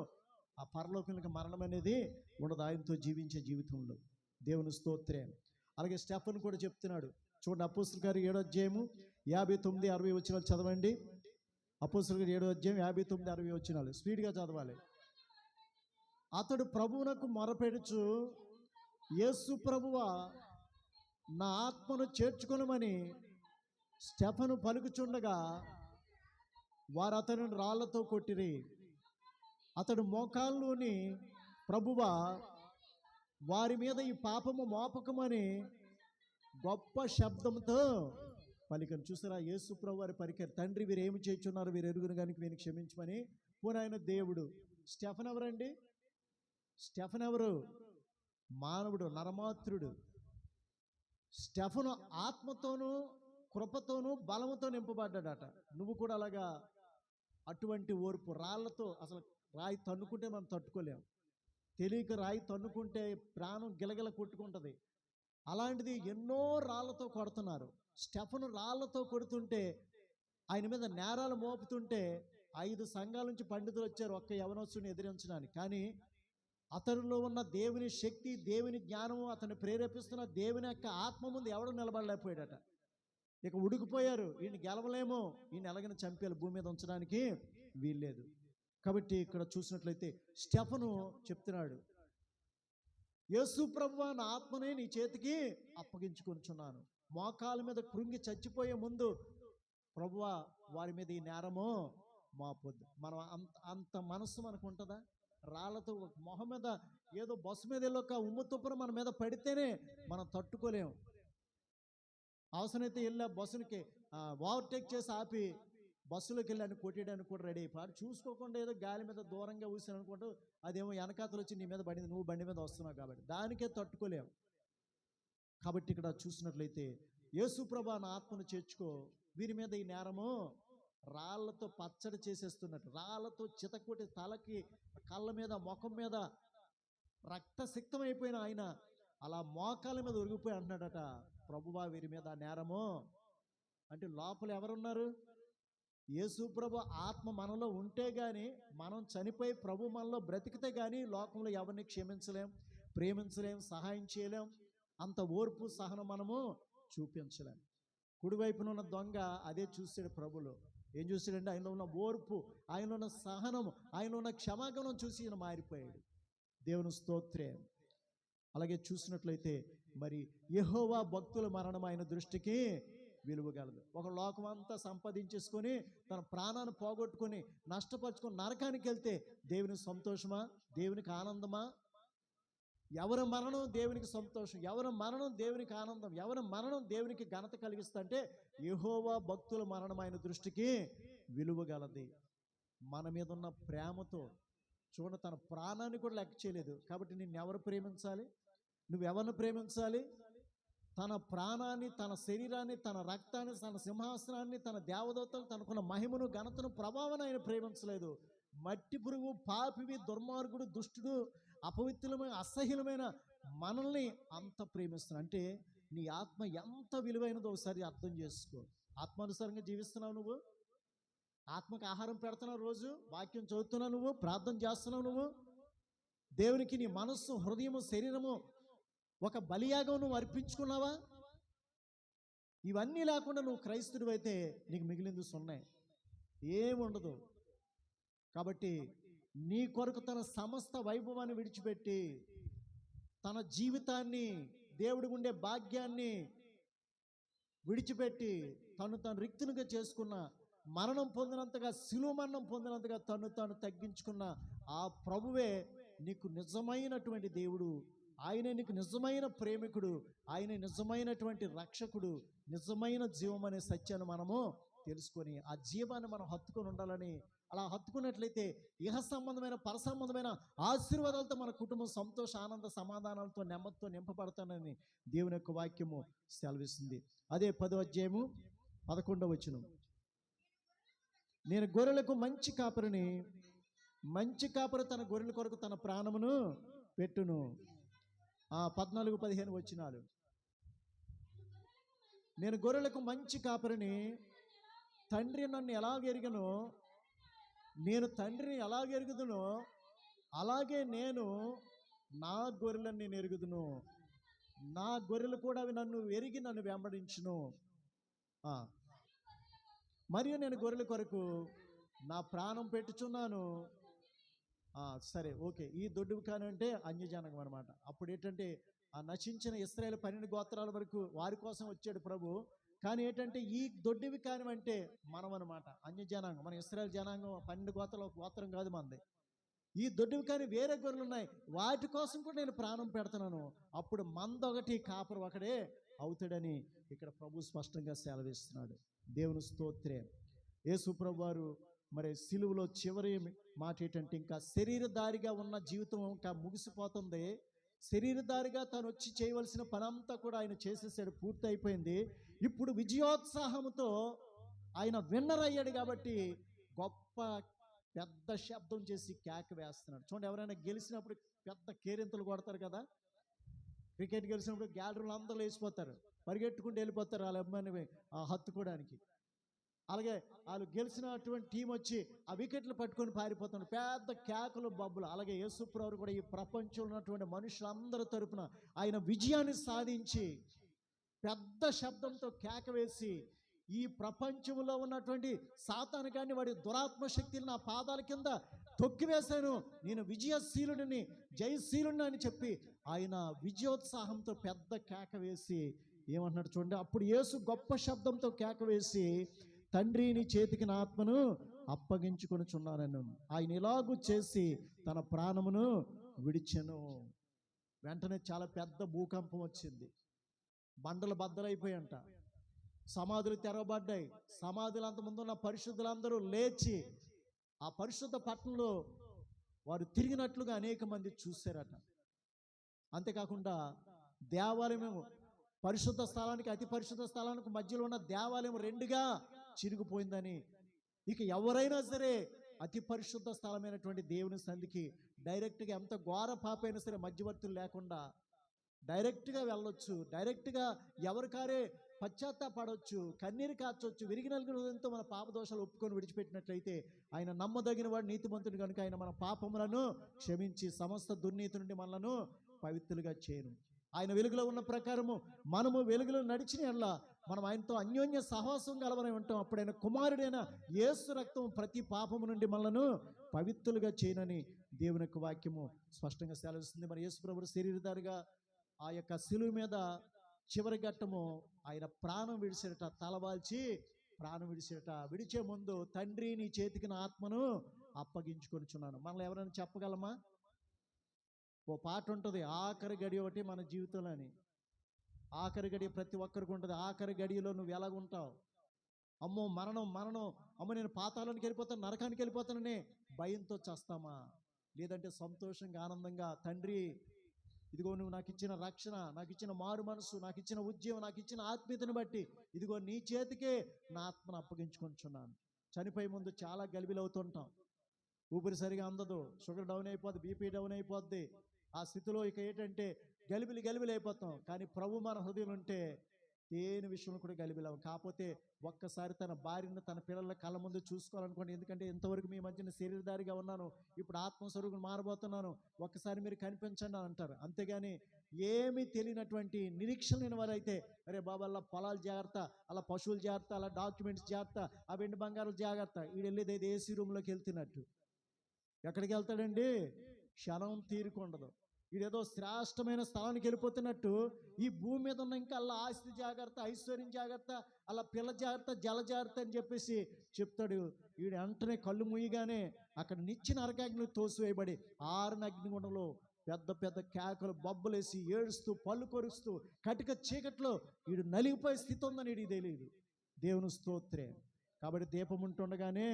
ఆ పరలోకంలో మరణం అనేది ఉండదు, ఆయనతో జీవించే జీవితంలో. దేవుని స్తోత్రం. అలాగే స్టెఫన్ కూడా చెప్తున్నాడు చూడండి, అపోస్తలుల కార్యం 7వ అధ్యాయము 59, 60 వచనాలు చదవండి. అపోస్తలుల కార్యం 7వ అధ్యాయం 59, 60 వచనాలు స్పీడ్గా చదవాలి. అతడు ప్రభువునకు మొరపెడుచు, యేసు ప్రభువా నా ఆత్మను చేర్చుకొనమని స్టెఫను పలుకుచుండగా వారు అతనిని రాళ్లతో కొట్టిరి. అతడు మోకాల్లోని, ప్రభువా వారి మీద ఈ పాపము మోపకమని గొప్ప శబ్దంతో పలికను. చూసారా, యేసు ప్రభు వారి పలికారు, తండ్రి వీరు ఏమి చేయుచున్నారు వీరు ఎరుగును కనుక వీరిని క్షమించమని. పోనీ ఆయన దేవుడు. స్టెఫన్ ఎవరండి? స్టెఫన్ ఎవరు? మానవుడు, నరమాత్రుడు. స్టెఫను ఆత్మతోనూ కృపతోనూ బలముతో నింపబడ్డాడట. నువ్వు కూడా అలాగా అటువంటి ఓర్పు, రాళ్లతో, అసలు రాయి తన్నుకుంటే మనం తట్టుకోలేం, తెలియక రాయి తన్నుకుంటే ప్రాణం గిలగిల కొట్టుకుంటుంది. అలాంటిది ఎన్నో రాళ్లతో కొడుతున్నారు. స్టెఫను రాళ్లతో కొడుతుంటే, ఆయన మీద నేరాలు మోపుతుంటే 5 సంఘాల నుంచి పండితులు వచ్చారు ఒక్క యవనస్తుని ఎదిరించడానికి. కానీ అతనిలో ఉన్న దేవుని శక్తి, దేవుని జ్ఞానము, అతన్ని ప్రేరేపిస్తున్న దేవుని యొక్క ఆత్మ ముందు ఎవడు నిలబడలేకపోయాడట. ఇక ఉడికిపోయారు, ఈయన గెలవలేమో, ఈయన ఎలాగైనా చంపేయాలి, భూమి మీద ఉంచడానికి వీల్లేదు. కాబట్టి ఇక్కడ చూసినట్లయితే స్టెఫను చెప్తున్నాడు, యేసు ప్రభువా నా ఆత్మనే నీ చేతికి అప్పగించుకొనుచున్నాను. మోకాల మీద కృంగి చచ్చిపోయే ముందు, ప్రభువా వారి మీద ఈ నేరము మోపొద్దు. మనం అంత మనస్సు మనకు ఉంటుందా? రాళ్లతో మొహం మీద ఏదో బస్సు మీద వెళ్ళొక ఉమ్ము తుప్పర మన మీద పడితేనే మనం తట్టుకోలేము. అవసరమైతే వెళ్ళా బస్సులకి ఓవర్టేక్ చేసి ఆపి బస్సులోకి వెళ్ళి అని కొట్టేయడానికి కూడా రెడీ అయిపోయి, చూసుకోకుండా ఏదో గాలి మీద దూరంగా ఊసాను అనుకుంటూ అదేమో వెనకాతలు వచ్చి నీ మీద పడింది, నువ్వు బండి మీద వస్తున్నావు కాబట్టి దానికే తట్టుకోలేము. కాబట్టి ఇక్కడ చూసినట్లయితే యేసు ప్రభువా నా ఆత్మను చేర్చుకో, వీరి మీద ఈ నేరము రాళ్లతో పచ్చడి చేసేస్తున్నట్టు, రాళ్లతో చితకొట్టి తలకి, కళ్ళ మీద, ముఖం మీద రక్తసిక్తమైపోయిన ఆయన అలా మోకాల మీద ఒరిగిపోయి అంటున్నాడట, ప్రభువా వీరి మీద నేరము. అంటే లోపల ఎవరున్నారు? యేసు ప్రభు ఆత్మ మనలో ఉంటే గాని, మనం చనిపోయి ప్రభు మనలో బ్రతికితే గాని లోకంలో ఎవరిని క్షమించలేం, ప్రేమించలేం, సహాయం చేయలేం, అంత ఓర్పు సహనం మనము చూపించలేం. కుడివైపున ఉన్న దొంగ అదే చూసాడు ప్రభులో. ఏం చూసాడంటే ఆయనలో ఉన్న ఓర్పు, ఆయనలో ఉన్న సహనము, ఆయనలో ఉన్న క్షమాగుణం చూసి ఈయన మారిపోయాడు. దేవుని స్తోత్రం. అలాగే చూసినట్లయితే మరి యెహోవా భక్తుల మరణం ఆయన దృష్టికి విలువగలదు. ఒక లోకమంతా సంపాదించేసుకొని తన ప్రాణాన్ని పోగొట్టుకొని నష్టపరుచుకొని నరకానికి వెళ్తే దేవునికి సంతోషమా? దేవునికి ఆనందమా? ఎవరి మరణం దేవునికి సంతోషం, ఎవరి మరణం దేవునికి ఆనందం, ఎవరి మరణం దేవునికి ఘనత కలిగిస్తుంటే యెహోవా భక్తుల మరణం ఆయన దృష్టికి విలువగలది. మన మీద ఉన్న ప్రేమతో చూడండి, తన ప్రాణాన్ని కూడా లెక్క చేయలేదు. కాబట్టి నిన్నెవరు ప్రేమించాలి? నువ్వెవరిని ప్రేమించాలి? తన ప్రాణాన్ని, తన శరీరాన్ని, తన రక్తాన్ని, తన సింహాసనాన్ని, తన దేవదూతలు, తనకున్న మహిమను, ఘనతను, ప్రభావాన్ని ఆయన ప్రేమించలేదు. మట్టి పురుగు, పాపివి, దుర్మార్గుడు, దుష్టుడు, అపవిత్రులమైన, అసహ్యులమైన మనల్ని అంత ప్రేమిస్తున్నాడు. అంటే నీ ఆత్మ ఎంత విలువైనదో ఒకసారి అర్థం చేసుకో. ఆత్మానుసారంగా జీవిస్తున్నావు నువ్వు? ఆత్మకు ఆహారం పెడుతున్నావు, రోజు వాక్యం చదువుతున్నావు, నువ్వు ప్రార్థన చేస్తున్నావు, నువ్వు దేవునికి నీ మనస్సు, హృదయము, శరీరము ఒక బలియాగం నువ్వు అర్పించుకున్నావా? ఇవన్నీ లేకుండా నువ్వు క్రైస్తవుడు అయితే నీకు మిగిలింది సున్నే, ఏముండదు. కాబట్టి నీ కొరకు తన సమస్త వైభవాన్ని విడిచిపెట్టి, తన జీవితాన్ని, దేవుడికి ఉండే భాగ్యాన్ని విడిచిపెట్టి తను తాను రిక్తునిగా చేసుకున్న, మరణం పొందినంతగా, శిలువ మరణం పొందినంతగా తను తాను తగ్గించుకున్న ఆ ప్రభువే నీకు నిజమైనటువంటి దేవుడు, ఆయనే నీకు నిజమైన ప్రేమికుడు, ఆయన నిజమైనటువంటి రక్షకుడు, నిజమైన జీవం అనే సత్యాన్ని మనము తెలుసుకొని ఆ జీవాన్ని మనం హత్తుకొని ఉండాలని, అలా హత్తుకున్నట్లయితే ఇహ సంబంధమైన పర సంబంధమైన ఆశీర్వాదాలతో మన కుటుంబం సంతోష ఆనంద సమాధానాలతో నెమ్మదితో నింపబడతానని దేవుని యొక్క వాక్యము సెలవిస్తుంది. అదే 10వ అధ్యాయము 11వ వచనం. నేను గొర్రెలకు మంచి కాపరిని, మంచి కాపరి తన గొర్రెల కొరకు తన ప్రాణమును పెట్టును. 14-15 వచనాలు. నేను గొర్రెలకు మంచి కాపరిని, తండ్రి నన్ను ఎలాగెరిగనో, నేను తండ్రిని ఎలాగెరుగుదునో అలాగే నేను నా గొర్రెలను నేను ఎరుగుదును, నా గొర్రెలు కూడా అవి నన్ను ఎరిగి నన్ను వెంబడించును. మరియు నేను గొర్రెల కొరకు నా ప్రాణం పెట్టుచున్నాను. సరే, ఓకే. ఈ దొడ్డువి కానంటే అన్యజనాంగం అనమాట. అప్పుడు ఏంటంటే ఆ నశించిన ఇశ్రాయేలు 12 గోత్రాల వరకు వారి కోసం వచ్చాడు ప్రభు. కానీ ఏంటంటే ఈ దొడ్డివి కానివంటే మనం అనమాట, అన్యజనాంగం. మన ఇశ్రాయేలు జనాంగం 12 గోత్రాల గోత్రం కాదు మనది. ఈ దొడ్డివి కానీ వేరే గొర్రెలు ఉన్నాయి, వాటి కోసం కూడా నేను ప్రాణం పెడుతున్నాను. అప్పుడు మందొకటి కాపరు ఒకడే అవుతాడని ఇక్కడ ప్రభు స్పష్టంగా సెలవిస్తున్నాడు. దేవుని స్తోత్రం. యేసు ప్రభు వారు మరి సిలువలో చివరి మాట ఏంటంటే, ఇంకా శరీరధారిగా ఉన్న జీవితం ఇంకా ముగిసిపోతుంది. శరీరధారిగా తను వచ్చి చేయవలసిన పనంతా కూడా ఆయన చేసేసాడు, పూర్తి అయిపోయింది. ఇప్పుడు విజయోత్సాహంతో ఆయన విన్నర్ అయ్యాడు కాబట్టి గొప్ప పెద్ద శబ్దం చేసి కేక వేస్తున్నాడు. చూడండి, ఎవరైనా గెలిచినప్పుడు పెద్ద కేరింతలు కొడతారు కదా. క్రికెట్ గెలిచినప్పుడు గ్యాలరీలు అందరూ లేచిపోతారు, పరిగెట్టుకుంటూ వెళ్ళిపోతారు వాళ్ళ అమ్మాయిని హత్తుకోవడానికి. అలాగే వాళ్ళు గెలిచినటువంటి టీం వచ్చి ఆ వికెట్లు పట్టుకొని పారిపోతున్నారు, పెద్ద కేకలు బబ్బులు. అలాగే యేసుప్రభువు కూడా ఈ ప్రపంచంలో ఉన్నటువంటి మనుషులందరి తరపున ఆయన విజయాన్ని సాధించి పెద్ద శబ్దంతో కేక వేసి, ఈ ప్రపంచంలో ఉన్నటువంటి సాతాను కానీ వాడి దురాత్మ శక్తులు నా పాదాల కింద తొక్కివేశాను, నేను విజయశీలుడిని, జయశీలుడిని అని చెప్పి ఆయన విజయోత్సాహంతో పెద్ద కేక వేసి ఏమంటున్నాడు చూడండి. అప్పుడు యేసు గొప్ప శబ్దంతో కేక వేసి, తండ్రి నీ చేతికి నా ఆత్మను అప్పగించుకొనుచున్నానను. ఆయన ఇలాగూ చేసి తన ప్రాణమును విడిచెను. వెంటనే చాలా పెద్ద భూకంపం వచ్చింది, బండలు బద్దలైపోయాయంట, సమాధులు తెరవబడ్డాయి. సమాధులు అంతకుముందు ఉన్న పరిశుద్ధులందరూ లేచి ఆ పరిశుద్ధ పట్టణంలో వారు తిరిగినట్లుగా అనేక మంది చూశారట. అంతేకాకుండా దేవాలయం, పరిశుద్ధ స్థలానికి అతి పరిశుద్ధ స్థలానికి మధ్యలో ఉన్న దేవాలయం 2గా చిరిగిపోయిందని, ఇక ఎవరైనా సరే అతి పరిశుద్ధ స్థలమైనటువంటి దేవుని సంధికి డైరెక్ట్గా, ఎంత ఘోర పాపైనా సరే మధ్యవర్తులు లేకుండా డైరెక్ట్గా వెళ్ళొచ్చు, డైరెక్ట్గా ఎవరికారే పశ్చాత్తాపడవచ్చు, కన్నీరు కార్చవచ్చు. విరిగి నలిగిన హృదయంతో మన పాప దోషాలు ఒప్పుకొని విడిచిపెట్టినట్లయితే ఆయన నమ్మదగిన వాడు, నీతిమంతుడు కనుక ఆయన మన పాపములను క్షమించి సమస్త దుర్నీతి నుండి మనలను పవిత్రులుగా చేయను. ఆయన వెలుగులో ఉన్న ప్రకారము మనము వెలుగులో నడిచిన ఎడల మనం ఆయనతో అన్యోన్య సహవాసం కలవని ఉంటాం. అప్పుడు ఆయన కుమారుడైన యేసు రక్తం ప్రతి పాపము నుండి మనలను పవిత్రులుగా చేయనని దేవుని యొక్క వాక్యము స్పష్టంగా సెలవిస్తుంది. మరి యేసు ప్రభువు శరీరధారిగా ఆ యొక్క శిలువ మీద చివరి ఘట్టము ఆయన ప్రాణం విడిచేట, తలవాల్చి ప్రాణం విడిచేట. విడిచే ముందు తండ్రి నీ చేతికి నా ఆత్మను అప్పగించుకొనిచున్నాను. మనల్ని ఎవరైనా చెప్పగలమా? ఓ పాట ఉంటుంది, ఆఖరి గడి ఒకటి మన జీవితంలో అని. ఆఖరి గడి ప్రతి ఒక్కరికి ఉంటుంది. ఆఖరి గడిలో నువ్వు ఎలాగుంటావు? అమ్మో మరణం మరణం, అమ్మో నేను పాతాళానికి వెళ్ళిపోతాను, నరకానికి వెళ్ళిపోతానని భయంతో చేస్తామా? లేదంటే సంతోషంగా ఆనందంగా, తండ్రి ఇదిగో నువ్వు నాకు ఇచ్చిన రక్షణ, నాకు ఇచ్చిన మారు మనసు, నాకు ఇచ్చిన ఉద్యోగం, నాకు ఇచ్చిన ఆత్మీయతను బట్టి ఇదిగో నీ చేతికే నా ఆత్మను అప్పగించుకుంటున్నాను. చనిపోయే ముందు చాలా గలిబిలవుతుంటాం, ఊపిరి సరిగా అందదు, షుగర్ డౌన్ అయిపోద్ది, బీపీ డౌన్ అయిపోద్ది. ఆ స్థితిలో ఇక ఏంటంటే గలిబిలి అయిపోతాం. కానీ ప్రభు మన హృదయం ఉంటే దేని విషయంలో కూడా గలిబిలవు. కాకపోతే ఒక్కసారి తన భార్యను తన పిల్లల కళ్ళ ముందు చూసుకోవాలనుకోండి. ఎందుకంటే ఇంతవరకు మీ మధ్యన శరీరధారిగా ఉన్నాను, ఇప్పుడు ఆత్మస్వరూపం మారబోతున్నాను, ఒక్కసారి మీరు కనిపించండి అని అంటారు. అంతేగాని ఏమీ తెలియనటువంటి నిరీక్షణ లేని వారైతే, అరే బాబా అలా పొలాలు జాగ్రత్త, అలా పశువులు జాగ్రత్త, అలా డాక్యుమెంట్స్ జాగ్రత్త, ఆ వెండి బంగారాలు జాగ్రత్త, వీడు వెళ్ళేది అయితే ఏసీ రూమ్లోకి వెళ్తున్నట్టు. ఎక్కడికి వెళ్తాడండి? క్షణం తీరుకుండదు. వీడేదో శ్రేష్టమైన స్థలానికి వెళ్ళిపోతున్నట్టు ఈ భూమి మీద ఉన్న ఇంకా అలా ఆస్తి జాగ్రత్త, ఐశ్వర్యం జాగ్రత్త, అలా పిల్ల జాగ్రత్త, జల జాగ్రత్త అని చెప్పేసి చెప్తాడు. వీడు వెంటనే కళ్ళు మూయగానే అక్కడ నిచ్చిన అరకాగ్ని తోసివేయబడి 6 అగ్నిగుండంలో పెద్ద పెద్ద కేకలు బొబ్బలేసి ఏడుస్తూ పళ్ళు కొరుస్తూ కటిక చీకట్లో వీడు నలిగిపోయే స్థితి ఉందని వీడికి తెలియదు. దేవుని స్తోత్రే. కాబట్టి దీపం ఉంటుండగానే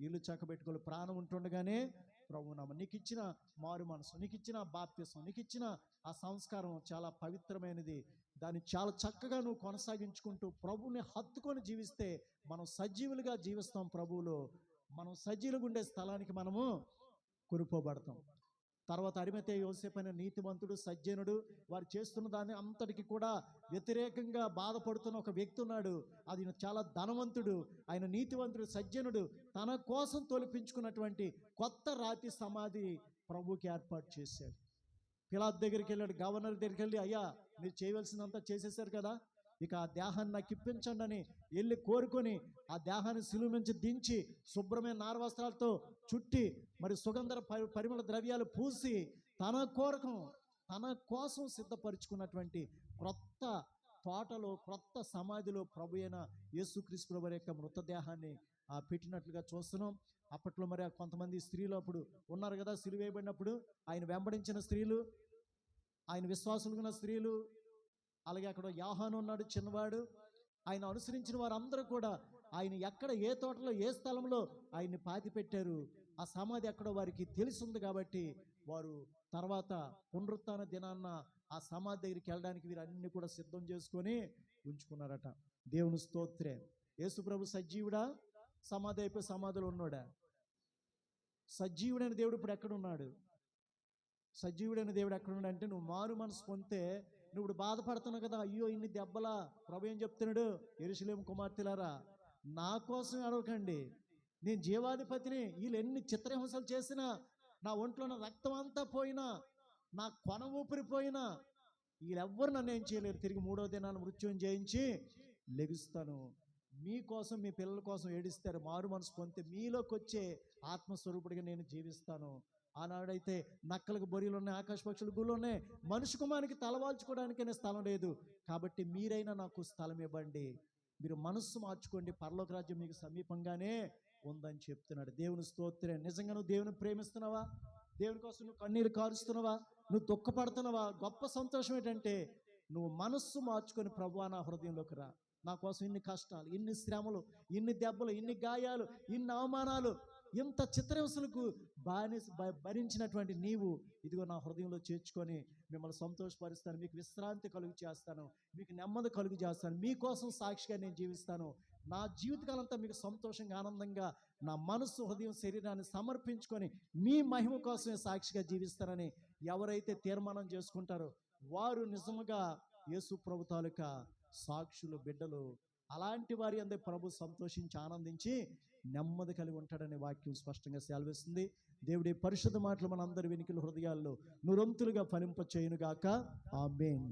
ఇల్లు చక్కబెట్టుకోవాలి, ప్రాణం ఉంటుండగానే ప్రభునామ నీకు ఇచ్చిన మారు మనసు, నీకు ఇచ్చిన బాప్తిసం, నీకు ఇచ్చిన ఆ సంస్కారం చాలా పవిత్రమైనది. దాన్ని చాలా చక్కగా నువ్వు కొనసాగించుకుంటూ ప్రభువుని హత్తుకొని జీవిస్తే మనం సజీవులుగా జీవిస్తాం. ప్రభువులో మనం సజీవులుగా ఉండే స్థలానికి మనము కొనుక్కోబడతాం. తర్వాత అరిమతేయ యోసేపు అనే నీతిమంతుడు, సజ్జనుడు, వారు చేస్తున్న దాన్ని అంతటికి కూడా వ్యతిరేకంగా బాధపడుతున్న ఒక వ్యక్తి ఉన్నాడు. అది చాలా ధనవంతుడు, ఆయన నీతివంతుడు, సజ్జనుడు. తన కోసం తొలిపించుకున్నటువంటి కొత్త రాతి సమాధి ప్రభువుకి ఏర్పాటు చేశాడు. పిలాతు దగ్గరికి వెళ్ళాడు, గవర్నర్ దగ్గరికి వెళ్ళి, అయ్యా మీరు చేయవలసిందంతా చేసేసారు కదా, ఇక ఆ దేహాన్ని నాకు ఇప్పించండి అని వెళ్ళి కోరుకొని ఆ దేహాన్ని శిలువ నుంచి దించి శుభ్రమైన నారవస్త్రాలతో చుట్టి మరి సుగంధ పరిమళ ద్రవ్యాలు పూసి తన కోసం సిద్ధపరుచుకున్నటువంటి క్రొత్త తోటలో, క్రొత్త సమాధిలో ప్రభు అయిన యేసుక్రీస్తు ప్రభు యొక్క మృతదేహాన్ని పెట్టినట్లుగా చూస్తున్నాం. అప్పట్లో మరి కొంతమంది స్త్రీలు అప్పుడు ఉన్నారు కదా, సిలువ వేయబడినప్పుడు ఆయన వెంబడించిన స్త్రీలు, ఆయన విశ్వాసులున్న స్త్రీలు, అలాగే అక్కడ యోహాను ఉన్నాడు చిన్నవాడు, ఆయన అనుసరించిన వారందరూ కూడా ఆయన ఎక్కడ, ఏ తోటలో, ఏ స్థలంలో ఆయన్ని పాతి పెట్టారు, ఆ సమాధి ఎక్కడో వారికి తెలిసి ఉంది. కాబట్టి వారు తర్వాత పునరుత్థాన దినాన్న ఆ సమాధి దగ్గరికి వెళ్ళడానికి వీరన్నీ కూడా సిద్ధం చేసుకొని ఉంచుకున్నారట. దేవుని స్తోత్రే. యేసు ప్రభు సజీవుడా, సమాధి అయిపోయి సమాధిలో ఉన్నాడా? సజీవుడైన దేవుడు ఇప్పుడు ఎక్కడున్నాడు? సజీవుడైన దేవుడు ఎక్కడున్నాడు అంటే, నువ్వు మారు మనసు పొందితే నువ్వు ఇప్పుడు బాధపడుతున్నావు కదా, అయ్యో ఇన్ని దెబ్బలా. ప్రభు ఏం చెప్తున్నాడు? యెరూషలేము కుమార్తెలారా, నా కోసం అడవకండి, నేను జీవాధిపతిని. వీళ్ళు ఎన్ని చిత్రహింసలు చేసినా, నా ఒంట్లో ఉన్న రక్తం అంతా పోయినా, నా కొన ఊపిరిపోయినా, వీళ్ళెవ్వరు నన్ను ఏం చేయలేరు. తిరిగి 3వ దినాన్ని మృత్యువుని జయించి లెగుస్తాను. మీకోసం, మీ పిల్లల కోసం ఏడిస్తారు. మారు మనసు పొందితే మీలోకి వచ్చే ఆత్మస్వరూపుడిగా నేను జీవిస్తాను. ఆనాడైతే నక్కలకు బొరియలు ఉన్నాయి, ఆకాశ పక్షులు గుళ్ళు ఉన్నాయి, మనిషి కుమారునికి తలవాల్చుకోవడానికైనా స్థలం లేదు. కాబట్టి మీరైనా నాకు స్థలం ఇవ్వండి, మీరు మనస్సు మార్చుకోండి, పరలోక రాజ్యం మీకు సమీపంగానే ఉందని చెప్తున్నాడు. దేవుని స్తోత్రం. నిజంగా నువ్వు దేవుని ప్రేమిస్తున్నావా? దేవుని కోసం నువ్వు కన్నీరు కారుస్తున్నావా? నువ్వు దుఃఖపడుతున్నావా? గొప్ప సంతోషం ఏంటంటే, నువ్వు మనస్సు మార్చుకొని ప్రభువా నా హృదయంలోకి రా, నా కోసం ఇన్ని కష్టాలు, ఇన్ని శ్రమలు, ఇన్ని దెబ్బలు, ఇన్ని గాయాలు, ఇన్ని అవమానాలు, ఇంత చిత్రహింసలకు భరించినటువంటి నీవు ఇదిగో నా హృదయంలో చేర్చుకొని మిమ్మల్ని సంతోషపరుస్తాను, మీకు విశ్రాంతి కలుగు చేస్తాను, మీకు నెమ్మది కలుగు చేస్తాను, మీకోసం సాక్షిగా నేను జీవిస్తాను, నా జీవితకాలం అంతా మీకు సంతోషంగా, ఆనందంగా నా మనస్సు, హృదయం, శరీరాన్ని సమర్పించుకొని మీ మహిమ కోసమే సాక్షిగా జీవిస్తానని ఎవరైతే తీర్మానం చేసుకుంటారో వారు నిజముగా యేసు ప్రభు తాలూకా సాక్షులు, బిడ్డలు. అలాంటి వారి అందే ప్రభు సంతోషించి ఆనందించి నెమ్మది కలిగి ఉంటాడనే వాక్యం స్పష్టంగా సెలవిస్తుంది. దేవుడి పరిశుద్ధ మాటలు మన అందరి వెనుకల హృదయాల్లో నురంతులుగా ఫలింప చేయునుగాక. ఆమేన్.